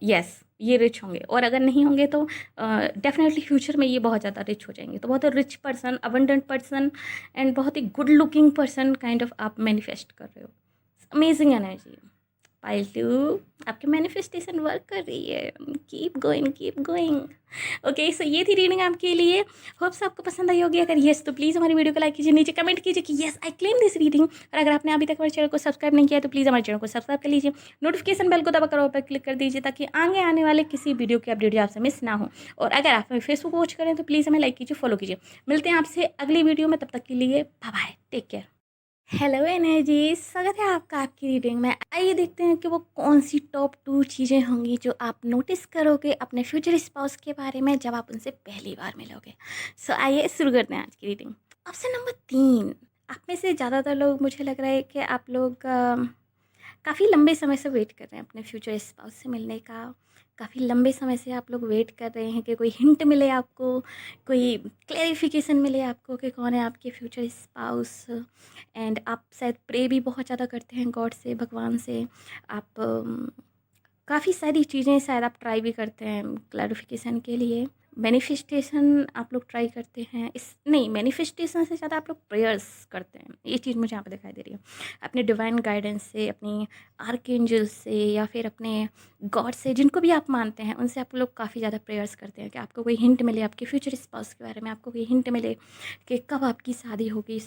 यस, ये रिच होंगे। और अगर नहीं होंगे तो डेफिनेटली फ्यूचर में ये बहुत ज़्यादा रिच हो जाएंगे। तो बहुत rich person, abundant person and बहुत ही good looking person kind of आप मैनिफेस्ट कर रहे हो। Amazing energy. पाइल 2, आपकी मैनिफेस्टेशन वर्क कर रही है। Keep going, keep going. Okay, so ये थी रीडिंग आपके लिए। होप्स आपको पसंद आई होगी। अगर येस तो प्लीज़ हमारी वीडियो को लाइक कीजिए, नीचे कमेंट कीजिए कि yes I claim this reading. और अगर आपने अभी तक हमारे चैनल को सब्सक्राइब नहीं किया तो प्लीज़ हमारे चैनल को सब्सक्राइब कर लीजिए, नोटिफिकेशन बेल को दबाकर ऑल पर क्लिक कर दीजिए ताकि आगे आने वाले किसी वीडियो की अपडेट आपसे मिस ना हो। और अगर आप हमें फेसबुक वॉच करें तो प्लीज़ हमें लाइक कीजिए, फॉलो कीजिए। मिलते हैं आपसे अगली वीडियो में, तब तक के लिए bye bye, take care. Hello energy, स्वागत है आपका आपकी रीडिंग में। आइए देखते हैं कि वो कौन सी टॉप 2 चीज़ें होंगी जो आप नोटिस करोगे अपने फ्यूचर स्पाउस के बारे में जब आप उनसे पहली बार मिलोगे। सो आइए शुरू करते हैं आज की रीडिंग। ऑप्शन नंबर 3, आप में से ज़्यादातर लोग, मुझे लग रहा है कि आप लोग काफ़ी लंबे समय से वेट कर रहे हैं अपने फ्यूचर स्पाउस से मिलने का। काफ़ी लंबे समय से आप लोग वेट कर रहे हैं कि कोई हिंट मिले आपको, कोई क्लैरिफिकेशन मिले आपको कि कौन है आपके फ्यूचर स्पाउस। एंड आप शायद प्रे भी बहुत ज़्यादा करते हैं गॉड से, भगवान से। आप काफ़ी सारी चीज़ें शायद आप ट्राई भी करते हैं क्लैरिफिकेशन के लिए। मैनिफेस्टेशन आप लोग ट्राई करते हैं, इस नहीं, मैनिफेस्टेशन से ज़्यादा आप लोग प्रेयर्स करते हैं, ये चीज़ मुझे यहाँ पे दिखाई दे रही है। अपने डिवाइन गाइडेंस से, अपनी आर्कएंजल से, या फिर अपने गॉड से, जिनको भी आप मानते हैं, उनसे आप लोग काफ़ी ज़्यादा प्रेयर्स करते हैं कि आपको कोई हिंट मिले आपके फ्यूचर स्पाउस के बारे में, आपको कोई हिंट मिले कि कब आपकी शादी होगी,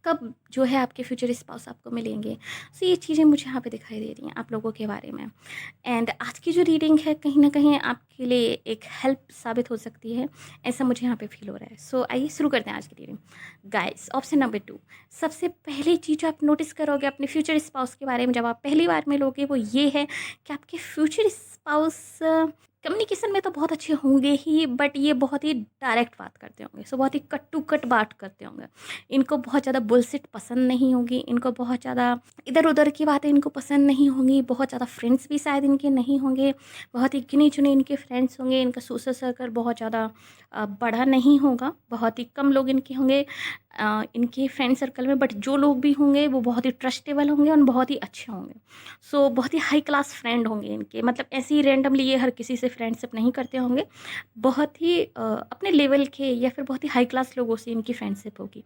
कब जो है आपके फ्यूचर स्पाउस आपको मिलेंगे। सो ये चीज़ें मुझे यहाँ पे दिखाई दे रही हैं आप लोगों के बारे में। एंड आज की जो रीडिंग है कहीं ना कहीं आपके लिए एक हेल्प साबित हो सकती है, ऐसा मुझे यहाँ पे फील हो रहा है। सो आइए शुरू करते हैं आज की रीडिंग। गाइस, ऑप्शन नंबर 2, सबसे पहली चीज़ जो आप नोटिस करोगे अपने फ्यूचर स्पाउस के बारे में जब आप पहली बार मिलोगे, वो ये है कि आपके फ्यूचर स्पाउस कम्युनिकेशन में तो बहुत अच्छे होंगे ही, बट ये बहुत ही डायरेक्ट बात करते होंगे। सो बहुत ही कट टू कट बात करते होंगे। इनको बहुत ज़्यादा बुलशिट पसंद नहीं होगी, इनको बहुत ज़्यादा इधर उधर की बातें इनको पसंद नहीं होंगी, बहुत ज़्यादा फ्रेंड्स भी शायद इनके नहीं होंगे, बहुत ही गिने चुने इनके फ्रेंड्स होंगे, इनका सोशल सर्कल बहुत ज़्यादा बड़ा नहीं होगा, बहुत ही कम लोग इनके होंगे इनके फ्रेंड सर्कल में, बट जो लोग भी होंगे वो बहुत ही ट्रस्टेबल होंगे और बहुत ही अच्छे होंगे। सो बहुत ही हाई क्लास फ्रेंड होंगे इनके, मतलब ऐसे ही रैंडमली ये हर किसी से फ्रेंडशिप नहीं करते होंगे, बहुत ही अपने लेवल के या फिर बहुत ही हाई क्लास लोगों से इनकी फ्रेंडशिप होगी।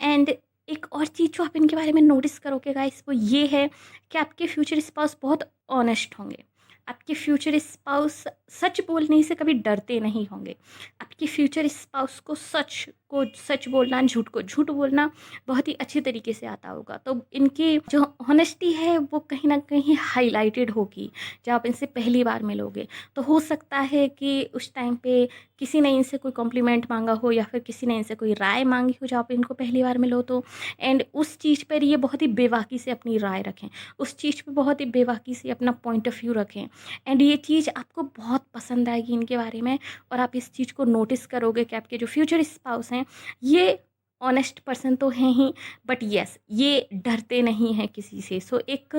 एंड एक और चीज़ जो आप इनके बारे में नोटिस करोगे गाइस, वो ये है कि आपके फ्यूचर स्पाउस बहुत ऑनेस्ट होंगे। आपके फ्यूचर स्पाउस सच बोलने से कभी डरते नहीं होंगे। आपके फ्यूचर स्पाउस को सच बोलना, झूठ को झूठ बोलना बहुत ही अच्छी तरीके से आता होगा। तो इनकी जो ऑनेस्टी है वो कहीं ना कहीं हाईलाइटेड होगी जब आप इनसे पहली बार मिलोगे। तो हो सकता है कि उस टाइम पे किसी ने इनसे कोई कॉम्प्लीमेंट मांगा हो, या फिर किसी ने इनसे कोई राय मांगी हो जब आप इनको पहली बार मिलो तो, एंड उस चीज़ पर ये बहुत ही बेबाकी से अपनी राय रखें, उस चीज़ पे बहुत ही बेबाकी से अपना पॉइंट ऑफ व्यू रखें। एंड ये चीज़ आपको बहुत पसंद आएगी इनके बारे में, और आप इस चीज़ को नोटिस करोगे कि आपके जो फ्यूचर स्पाउस हैं ये ऑनेस्ट पर्सन तो हैं ही, बट यस ये डरते नहीं हैं किसी से। सो एक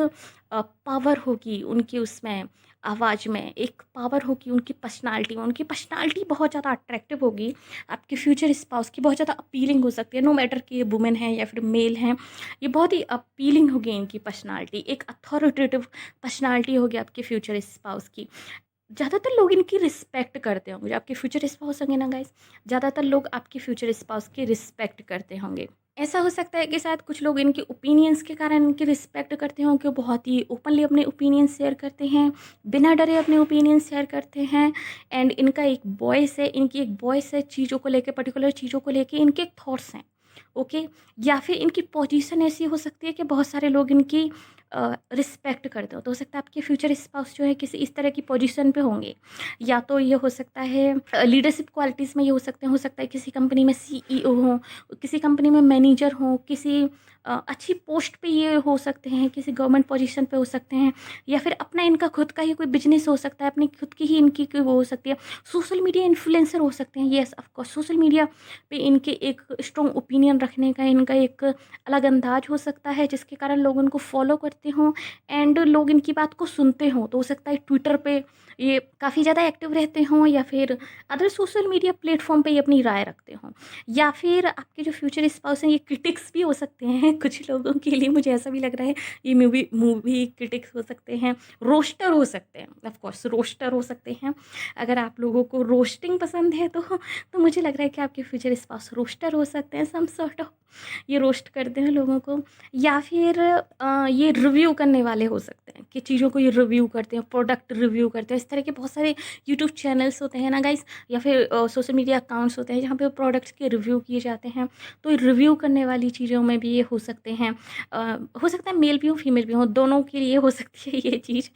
पावर होगी उनकी उसमें आवाज़ में, एक पावर होगी उनकी पर्सनालिटी में, उनकी पर्सनालिटी बहुत ज़्यादा अट्रैक्टिव होगी आपके फ्यूचर स्पाउस की, बहुत ज़्यादा अपीलिंग हो सकती है, नो मैटर कि ये वुमेन है या फिर मेल हैं, ये बहुत ही अपीलिंग होगी इनकी पर्सनालिटी, एक अथॉरिटेटिव पर्सनालिटी होगी आपके फ्यूचर स्पाउस की। ज़्यादातर लोग इनकी रिस्पेक्ट करते होंगे, जो आपके फ्यूचर स्पाउस होंगे ना गाइस, ज़्यादातर लोग आपके फ्यूचर स्पाउस की रिस्पेक्ट करते होंगे। ऐसा हो सकता है कि शायद कुछ लोग इनके ओपिनियंस के कारण इनकी रिस्पेक्ट करते हों, कि वो बहुत ही ओपनली अपने ओपिनियंस शेयर करते हैं, बिना डरे अपने ओपिनियंस शेयर करते हैं। एंड इनका एक वॉइस है, इनकी एक वॉइस है चीज़ों को लेके, पर्टिकुलर चीज़ों को लेके इनके एक थॉट्स हैं। ओके, या फिर इनकी पोजीशन ऐसी हो सकती है कि बहुत सारे लोग इनकी रिस्पेक्ट करते हो। तो सकता है आपके फ्यूचर स्पाउस जो है किसी इस तरह की पोजीशन पे होंगे, या तो ये हो सकता है लीडरशिप क्वालिटीज़ में, ये हो सकता है किसी कंपनी में सीईओ हो, किसी कंपनी में मैनेजर हो, किसी अच्छी पोस्ट पे ये हो सकते हैं, किसी गवर्नमेंट पोजीशन पे हो सकते हैं, या फिर अपना इनका खुद का ही कोई बिजनेस हो सकता है, अपनी खुद की ही इनकी कोई वो हो सकती है, सोशल मीडिया इन्फ्लुएंसर हो सकते हैं। Yes of course, social media पे इनके एक स्ट्रॉन्ग ओपिनियन रखने का इनका एक अलग अंदाज हो सकता है, जिसके कारण लोग उनको फॉलो करते हों एंड लोग इनकी बात को सुनते हों। तो हो सकता है ट्विटर पे ये काफ़ी ज़्यादा एक्टिव रहते हों, या फिर अदर सोशल मीडिया प्लेटफॉर्म पे ये अपनी राय रखते हों, या फिर आपके जो फ्यूचर स्पाउस हैं ये क्रिटिक्स भी हो सकते हैं कुछ लोगों के लिए, मुझे ऐसा भी लग रहा है ये मूवी मूवी क्रिटिक्स हो सकते हैं, रोस्टर हो सकते हैं, ऑफ कोर्स रोस्टर हो सकते हैं। अगर आप लोगों को रोस्टिंग पसंद है तो मुझे लग रहा है कि आपके फ्यूचर स्पाउस रोस्टर हो सकते हैं, सम सॉर्ट ऑफ, ये रोस्ट करते हैं लोगों को। या फिर ये रिव्यू करने वाले हो सकते हैं, कि चीज़ों को ये रिव्यू करते हैं, प्रोडक्ट रिव्यू करते हैं। इस तरह के बहुत सारे यूट्यूब चैनल्स होते हैं ना गाइस, या फिर सोशल मीडिया अकाउंट्स होते हैं जहाँ पे प्रोडक्ट्स के रिव्यू किए जाते हैं। तो ये रिव्यू करने वाली चीज़ों में भी ये हो सकते हैं। हो सकता है मेल भी हो फीमेल भी हो, दोनों के लिए हो सकती है ये चीज़।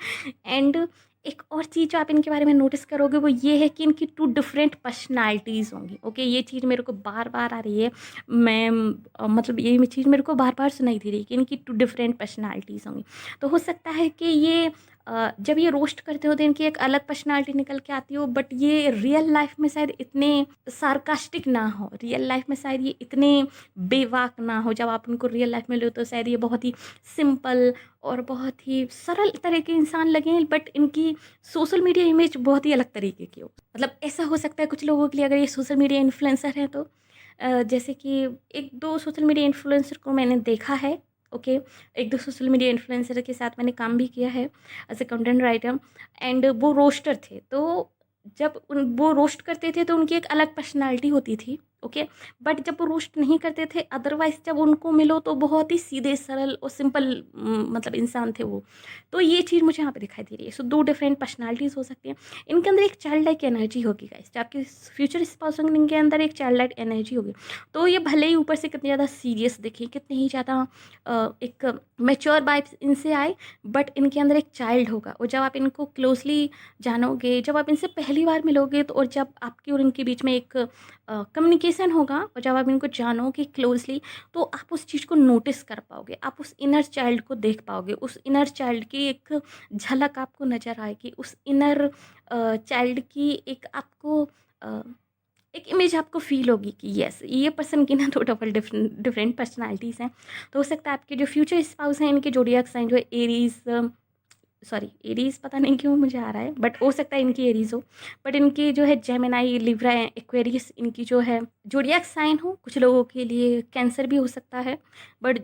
एंड एक और चीज़ जो आप इनके बारे में नोटिस करोगे वो ये है कि इनकी 2 डिफरेंट पर्सनैलिटीज़ होंगी। ओके, ये चीज़ मेरे को बार-बार आ रही है। मैं मतलब ये चीज़ मेरे को बार-बार सुनाई दे रही है कि इनकी 2 डिफरेंट पर्सनैलिटीज़ होंगी। तो हो सकता है कि ये जब ये रोस्ट करते हो तो इनकी एक अलग पर्सनैलिटी निकल के आती हो, बट ये रियल लाइफ़ में शायद इतने सार्कास्टिक ना हो, रियल लाइफ़ में शायद ये इतने बेबाक ना हो। जब आप उनको रियल लाइफ़ में लो तो शायद ये बहुत ही सिंपल और बहुत ही सरल तरह के इंसान लगें, बट इनकी सोशल मीडिया इमेज बहुत ही अलग तरीके की हो। मतलब ऐसा हो सकता है कुछ लोगों के लिए, अगर ये सोशल मीडिया इन्फ्लुएंसर हैं तो जैसे कि 1-2 सोशल मीडिया इन्फ्लुएंसर को मैंने देखा है। ओके, 1-2 सोशल मीडिया इन्फ्लुएंसर के साथ मैंने काम भी किया है as a content writer, and वो रोस्टर थे। तो जब वो रोस्ट करते थे तो उनकी एक अलग पर्सनालिटी होती थी, ओके। बट जब वो रोस्ट नहीं करते थे, अदरवाइज जब उनको मिलो तो बहुत ही सीधे सरल और सिंपल मतलब इंसान थे वो। तो ये चीज़ मुझे यहाँ पे दिखाई दे रही है। सो 2 डिफरेंट पर्सनालिटीज़ हो सकती हैं। इनके अंदर एक चाइल्ड लाइक एनर्जी होगी गाइस, जो आपके फ्यूचर स्पाउस होंगे इनके अंदर एक चाइल्ड लाइक एनर्जी होगी। तो ये भले ही ऊपर से कितनी ज़्यादा सीरियस दिखे, कितनी ही ज़्यादा एक मैच्योर वाइब्स इनसे आए, बट इनके अंदर एक चाइल्ड होगा। और जब आप इनको क्लोजली जानोगे, जब आप इनसे पहली बार मिलोगे, तो और जब आपकी और इनके बीच में एक कम्युनिकेशन होगा, और जब आप इनको जानोगे क्लोजली, तो आप उस चीज़ को नोटिस कर पाओगे, आप उस इनर चाइल्ड को देख पाओगे, उस इनर चाइल्ड की एक झलक आपको नज़र आएगी, उस इनर चाइल्ड की एक आपको एक इमेज आपको फील होगी कि यस, ये पर्सन की ना 2 डबल डिफरेंट डिफरेंट पर्सनैलिटीज़ हैं। तो हो सकता है आपके जो फ्यूचर स्पाउस हैं इनके ज़ोडिएक साइन जो है एरीज़, सॉरी एरीज़ पता नहीं क्यों मुझे आ रहा है, बट हो सकता है इनकी एरीज़ हो। बट इनकी जो है जेमिनाई, लिब्रा, एक्वेरियस इनकी जो है ज़ोडिएक साइन हो। कुछ लोगों के लिए कैंसर भी हो सकता है, बट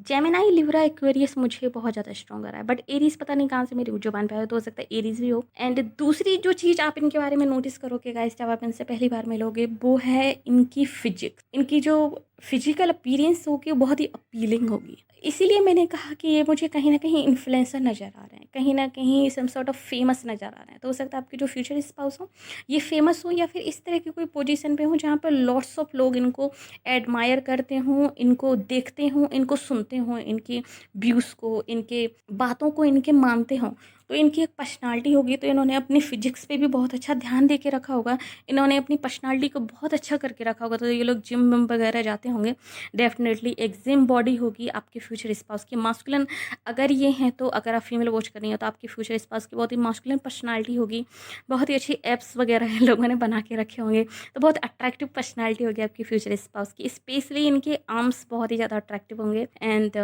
जेमिनाई, लिब्रा, एक्वेरियस मुझे बहुत ज़्यादा स्ट्रॉन्ग आ रहा है। बट एरीज़ पता नहीं कहाँ से मेरी जुबान पे आया, तो हो सकता है एरीज़ भी हो। एंड दूसरी जो चीज़ आप इनके बारे में नोटिस करोगे गाइस, जब आप इनसे पहली बार मिलोगे, वो है इनकी फिजिक्स। इनकी जो फिजिकल अपीयरेंस होगी वो बहुत ही अपीलिंग होगी। इसीलिए मैंने कहा कि ये मुझे कहीं ना कहीं इन्फ्लुएंसर नज़र आ रहे हैं, कहीं ना कहीं सम सॉर्ट ऑफ फेमस नज़र आ रहे हैं। तो हो सकता है आपके जो फ्यूचर स्पाउस हो ये फेमस हो, या फिर इस तरह की कोई पोजीशन पे हो जहाँ पर लॉट्स ऑफ लोग इनको एडमायर करते हों, इनको देखते हों, इनको सुनते हों, इनकी व्यूज़ को, इनके बातों को इनके मानते हों। तो इनकी एक पर्सनालिटी होगी, तो इन्होंने अपनी फिजिक्स पे भी बहुत अच्छा ध्यान दे के रखा होगा, इन्होंने अपनी पर्सनालिटी को बहुत अच्छा करके रखा होगा। तो ये लोग जिम विम वगैरह जाते होंगे, डेफिनेटली एक जिम बॉडी होगी आपके फ्यूचर स्पाउस की। मास्कुलिन अगर ये हैं, तो अगर आप फीमेल वॉच कर रही हो तो आपके फ्यूचर स्पाउस की बहुत ही मास्कुलिन पर्सनालिटी होगी, बहुत ही अच्छी एप्स वगैरह इन लोगों ने बना के रखे होंगे। तो बहुत अट्रैक्टिव पर्सनालिटी होगी आपकी फ्यूचर स्पाउस की। स्पेशली इनके आर्म्स बहुत ही ज़्यादा अट्रैक्टिव होंगे, एंड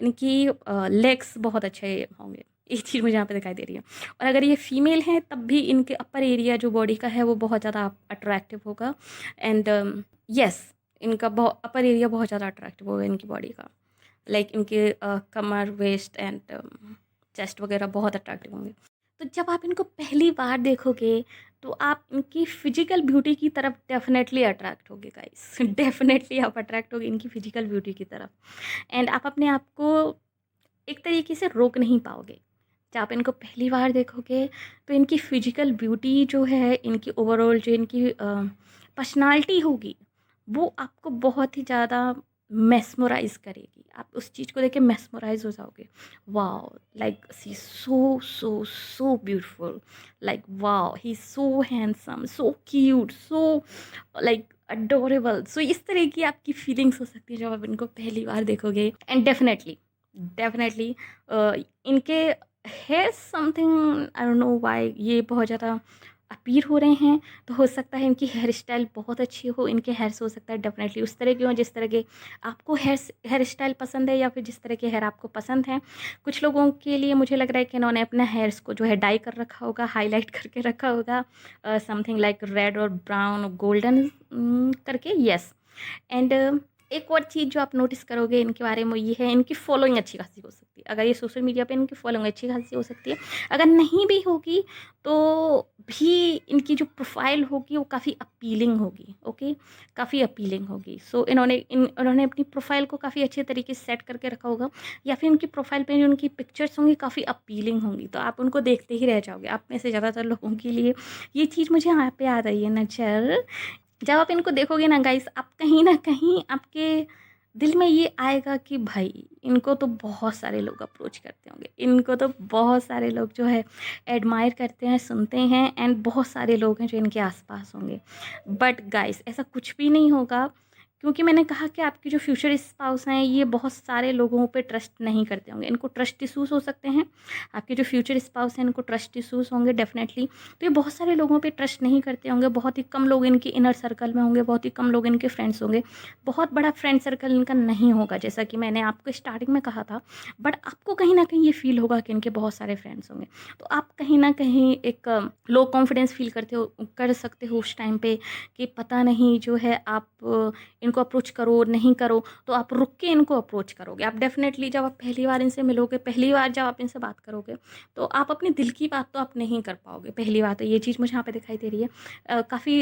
इनकी लेग्स बहुत अच्छे होंगे। एक चीज़ मुझे यहाँ पे दिखाई दे रही है। और अगर ये फीमेल हैं तब भी इनके अपर एरिया जो बॉडी का है वो बहुत ज़्यादा अट्रैक्टिव होगा। एंड यस, इनका अपर एरिया बहुत ज़्यादा अट्रैक्टिव होगा इनकी बॉडी का। लाइक इनके कमर, वेस्ट एंड चेस्ट वगैरह बहुत अट्रैक्टिव होंगे। तो जब आप इनको पहली बार देखोगे, तो आप इनकी फिजिकल ब्यूटी की तरफ डेफिनेटली अट्रैक्ट होगे गाइस। डेफिनेटली आप अट्रैक्ट होगे इनकी फिजिकल ब्यूटी की तरफ, एंड आप अपने आप को एक तरीके से रोक नहीं पाओगे। जब आप इनको पहली बार देखोगे, तो इनकी फिजिकल ब्यूटी जो है, इनकी ओवरऑल जो इनकी पर्सनालिटी होगी, वो आपको बहुत ही ज़्यादा मेस्मराइज करेगी। आप उस चीज़ को देख के मेस्मराइज हो जाओगे। Wow, like see so so so beautiful, like wow he so handsome, so cute, so like adorable. So इस तरह की आपकी फीलिंग्स हो सकती है जब आप इनको पहली बार देखोगे। एंड डेफिनेटली डेफिनेटली इनके hair something, I don't know why ये बहुत ज़्यादा अपीयर हो रहे हैं। तो हो सकता है इनकी हेयर स्टाइल बहुत अच्छी हो, इनके हेयर्स हो सकता है डेफिनेटली उस तरह के हों जिस तरह के आपको हेयर स्टाइल पसंद है, या फिर जिस तरह के हेयर आपको पसंद हैं। कुछ लोगों के लिए मुझे लग रहा है कि इन्होंने अपने हेयर्स को जो है डाई कर रखा होगा, हाईलाइट करके रखा होगा, समथिंग लाइक रेड और ब्राउन और गोल्डन करके। यस, एंड एक और चीज़ जो आप नोटिस करोगे इनके बारे में, ये है इनकी फॉलोइंग अच्छी खासी हो सकती है। अगर ये सोशल मीडिया पे इनकी फॉलोइंग अच्छी खासी हो सकती है। अगर नहीं भी होगी तो भी इनकी जो प्रोफाइल होगी वो काफ़ी अपीलिंग होगी, ओके, काफ़ी अपीलिंग होगी। सो इन्होंने अपनी प्रोफाइल को काफ़ी अच्छे तरीके से सेट करके रखा होगा, या फिर उनकी प्रोफाइल पे जो उनकी पिक्चर्स होंगी काफ़ी अपीलिंग होंगी, तो आप उनको देखते ही रह जाओगे। आप में से ज़्यादातर लोगों के लिए ये चीज़ मुझे यहाँ पे आ रही है नज़र। जब आप इनको देखोगे ना गाइस, आप कहीं ना कहीं आपके दिल में ये आएगा कि भाई इनको तो बहुत सारे लोग अप्रोच करते होंगे, इनको तो बहुत सारे लोग जो है एडमायर करते हैं, सुनते हैं, एंड बहुत सारे लोग हैं जो इनके आसपास होंगे। बट गाइस ऐसा कुछ भी नहीं होगा, क्योंकि मैंने कहा कि आपके जो फ्यूचर स्पाउस हैं ये बहुत सारे लोगों पे ट्रस्ट नहीं करते होंगे। इनको ट्रस्ट इशूज़ हो सकते हैं, आपके जो फ्यूचर स्पाउस हैं इनको ट्रस्ट इशूज़ होंगे डेफिनेटली। तो ये बहुत सारे लोगों पे ट्रस्ट नहीं करते होंगे, बहुत ही कम लोग इनके इनर सर्कल में होंगे, बहुत ही कम लोग इनके फ्रेंड्स होंगे, बहुत बड़ा फ्रेंड सर्कल इनका नहीं होगा जैसा कि मैंने आपको स्टार्टिंग में कहा था। बट आपको कहीं ना कहीं ये फील होगा कि इनके बहुत सारे फ्रेंड्स होंगे। तो आप कहीं ना कहीं एक लो कॉन्फिडेंस फील कर सकते हो उस टाइम पे, कि पता नहीं जो है आप इनको अप्रोच करो नहीं करो, तो आप रुक के इनको अप्रोच करोगे। आप डेफ़िनेटली जब आप पहली बार इनसे मिलोगे, पहली बार जब आप इनसे बात करोगे, तो आप अपने दिल की बात तो आप नहीं कर पाओगे, पहली बात तो ये चीज़ मुझे यहाँ पे दिखाई दे रही है। काफ़ी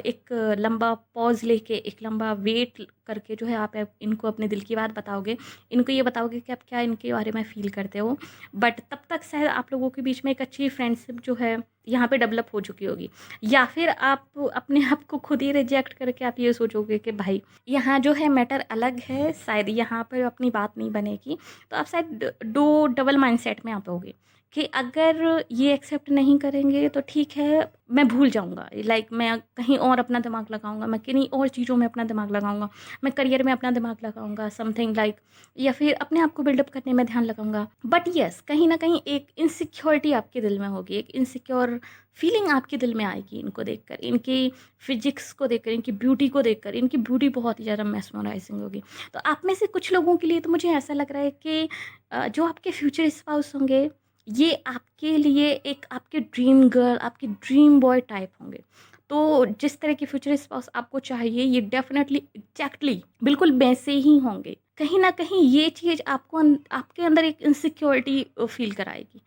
एक लंबा पॉज़ लेके, एक लंबा वेट करके जो है आप इनको अपने दिल की बात बताओगे। इनको ये बताओगे कि आप क्या इनके बारे में फ़ील करते हो। बट तब तक शायद आप लोगों के बीच में एक अच्छी फ्रेंडशिप जो है यहाँ पे डेवलप हो चुकी होगी। या फिर आप अपने आप को खुद ही रिजेक्ट करके आप ये सोचोगे कि भाई यहाँ जो है मैटर अलग है, शायद यहाँ पर अपनी बात नहीं बनेगी। तो आप शायद दो डबल माइंडसेट में आप होगे कि अगर ये एक्सेप्ट नहीं करेंगे तो ठीक है, मैं भूल जाऊँगा, लाइक मैं कहीं और अपना दिमाग लगाऊँगा, मैं किन्हीं और चीज़ों में अपना दिमाग लगाऊँगा, मैं करियर में अपना दिमाग लगाऊँगा, समथिंग लाइक, या फिर अपने आप को बिल्डअप करने में ध्यान लगाऊँगा। बट येस, कहीं न कहीं एक इनसिक्योरिटी आपके दिल में होगी, एक इनसिक्योर फीलिंग आपके दिल में आएगी इनको देखकर, इनकी फिजिक्स को देखकर, इनकी ब्यूटी को देखकर। इनकी ब्यूटी बहुत ही ज़्यादा मेस्मराइजिंग होगी। तो आप में से कुछ लोगों के लिए तो मुझे ऐसा लग रहा है कि जो आपके फ्यूचर स्पाउस होंगे, ये आपके लिए एक आपके ड्रीम गर्ल, आपके ड्रीम बॉय टाइप होंगे। तो जिस तरह के फ्यूचर स्पाउस आपको चाहिए, ये डेफ़िनेटली एग्ज़ैक्टली बिल्कुल वैसे ही होंगे। कहीं न कहीं ये चीज़ आपको आपके अंदर एक इनसिक्योरिटी फ़ील कराएगी।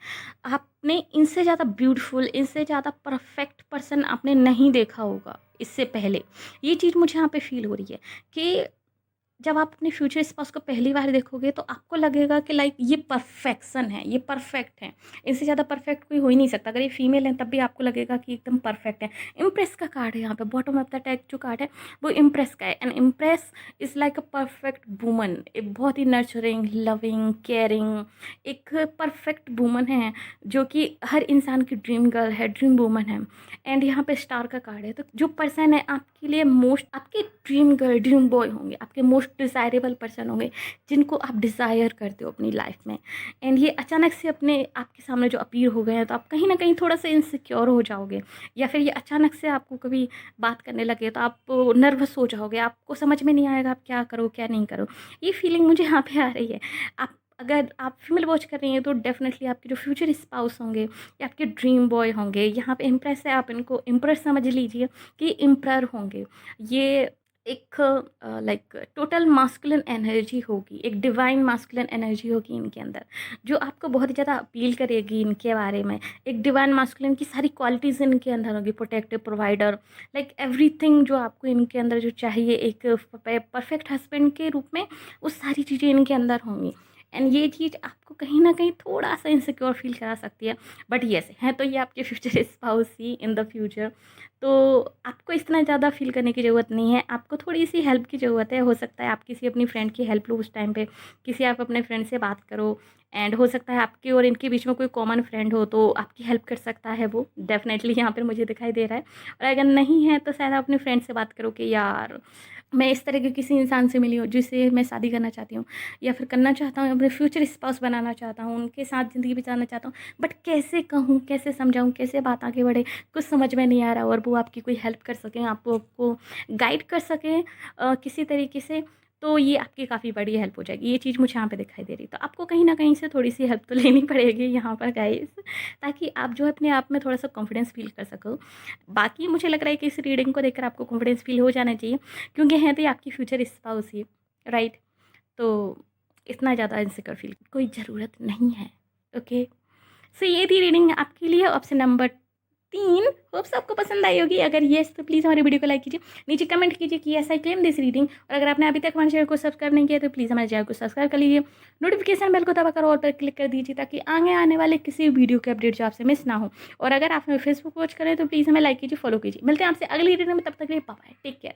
आपने इनसे ज़्यादा ब्यूटीफुल, इनसे ज़्यादा परफ़ेक्ट पर्सन आपने नहीं देखा होगा इससे पहले। ये चीज़ मुझे यहाँ पे फ़ील हो रही है कि जब आप अपने फ्यूचर स्पाउस को पहली बार देखोगे तो आपको लगेगा कि लाइक ये परफेक्शन है, ये परफेक्ट है। इससे ज़्यादा परफेक्ट कोई हो ही नहीं सकता। अगर ये फीमेल है तब भी आपको लगेगा कि एकदम परफेक्ट है। इम्प्रेस का कार्ड है यहाँ पे, बॉटम ऑफ द टैग जो कार्ड है वो इम्प्रेस का है। And impress is like a perfect woman, एक बहुत ही नर्चरिंग, लविंग, केयरिंग, एक परफेक्ट वूमन है जो कि हर इंसान की ड्रीम गर्ल है, ड्रीम वूमन है। एंड यहाँ पे स्टार का कार्ड है। तो जो पर्सन है आपके लिए मोस्ट, आपके ड्रीम गर्ल, ड्रीम बॉय होंगे, आपके मोस्ट डिज़ायरेबल पर्सन होंगे जिनको आप डिज़ायर करते हो अपनी लाइफ में। एंड ये अचानक से अपने आपके सामने जो अपीयर हो गए हैं तो आप कहीं ना कहीं थोड़ा सा इनसिक्योर हो जाओगे। या फिर ये अचानक से आपको कभी बात करने लगे तो आप नर्वस हो जाओगे, आपको समझ में नहीं आएगा आप क्या करो क्या नहीं करो। ये फीलिंग मुझे यहाँ पे आ रही है। आप अगर आप फीमेल वॉच कर रही हैं तो डेफिनेटली आपके जो फ्यूचर स्पाउस होंगे या आपके ड्रीम बॉय होंगे, यहाँ पे इम्प्रेस है, आप इनको इम्प्रेस समझ लीजिए कि इम्प्रर होंगे। ये एक लाइक टोटल मास्कुलिन एनर्जी होगी, एक डिवाइन मास्कुलिन एनर्जी होगी इनके अंदर, जो आपको बहुत ही ज़्यादा अपील करेगी इनके बारे में। एक डिवाइन मास्कुलिन की सारी क्वालिटीज़ इनके अंदर होगी, प्रोटेक्टिव, प्रोवाइडर, लाइक एवरीथिंग जो आपको इनके अंदर जो चाहिए एक परफेक्ट हस्बैंड के रूप में, वो सारी चीज़ें इनके अंदर होंगी। एंड ये चीज़ आपको कहीं ना कहीं थोड़ा सा इनसिक्योर फील करा सकती है। बट येस है तो ये आपके future spouse he in the future. तो आपको इतना ज़्यादा फ़ील करने की ज़रूरत नहीं है, आपको थोड़ी-सी हेल्प की ज़रूरत है। हो सकता है आप किसी अपनी फ्रेंड की हेल्प लो उस टाइम पे, किसी आप अपने फ्रेंड से बात करो। एंड हो सकता है आपके और इनके बीच में कोई कॉमन फ्रेंड हो तो आपकी हेल्प कर सकता है वो, डेफ़िनेटली यहाँ पर मुझे दिखाई दे रहा है। और अगर नहीं है तो शायद आप अपने फ्रेंड से बात करो कि यार मैं इस तरह के किसी इंसान से मिली हूँ जिससे मैं शादी करना चाहती हूँ, या फिर करना चाहता हूँ, अपने फ्यूचर स्पाउस बनाना चाहता हूँ, उनके साथ ज़िंदगी बिताना चाहता हूँ। बट कैसे कहूँ, कैसे समझाऊँ, कैसे बात आगे बढ़े, कुछ समझ में नहीं आ रहा। और वो आपकी कोई हेल्प कर सकें, आपको गाइड कर सकें किसी तरीके से, तो ये आपकी काफ़ी बड़ी हेल्प हो जाएगी। ये चीज़ मुझे यहाँ पे दिखाई दे रही है। तो आपको कहीं न कहीं से थोड़ी-सी हेल्प तो लेनी पड़ेगी यहाँ पर गाइस, ताकि आप जो है अपने आप में थोड़ा-सा कॉन्फिडेंस फ़ील कर सको। बाकी मुझे लग रहा है कि इस रीडिंग को देखकर आपको कॉन्फिडेंस फ़ील हो जाना चाहिए, क्योंकि हैं तो ये आपकी फ्यूचर स्पाउस ही, राइट? तो इतना ज़्यादा इनसिक्योर फ़ील कोई ज़रूरत नहीं है, ओके? सो ये थी रीडिंग आपके लिए ऑप्शन नंबर 3। होप्स आपको पसंद आई होगी। अगर येस तो प्लीज़ हमारी वीडियो को लाइक कीजिए, नीचे कमेंट कीजिए कि yes I claim this reading. और अगर आपने अभी तक हमारे चैनल को सब्सक्राइब नहीं किया तो प्लीज़ हमारे चैनल को सब्सक्राइब कर लीजिए, नोटिफिकेशन बेल को दबाकर ऑल पर क्लिक कर दीजिए ताकि आगे आने वाले किसी वीडियो के अपडेट जो आपसे मिस ना हो। और अगर आप हमें फेसबुक वॉच करें तो प्लीज़ हमें लाइक कीजिए, फॉलो कीजिए। मिलते हैं आपसे अगली रीडिंग में, तब तक के लिए बाय बाय, टेक केयर।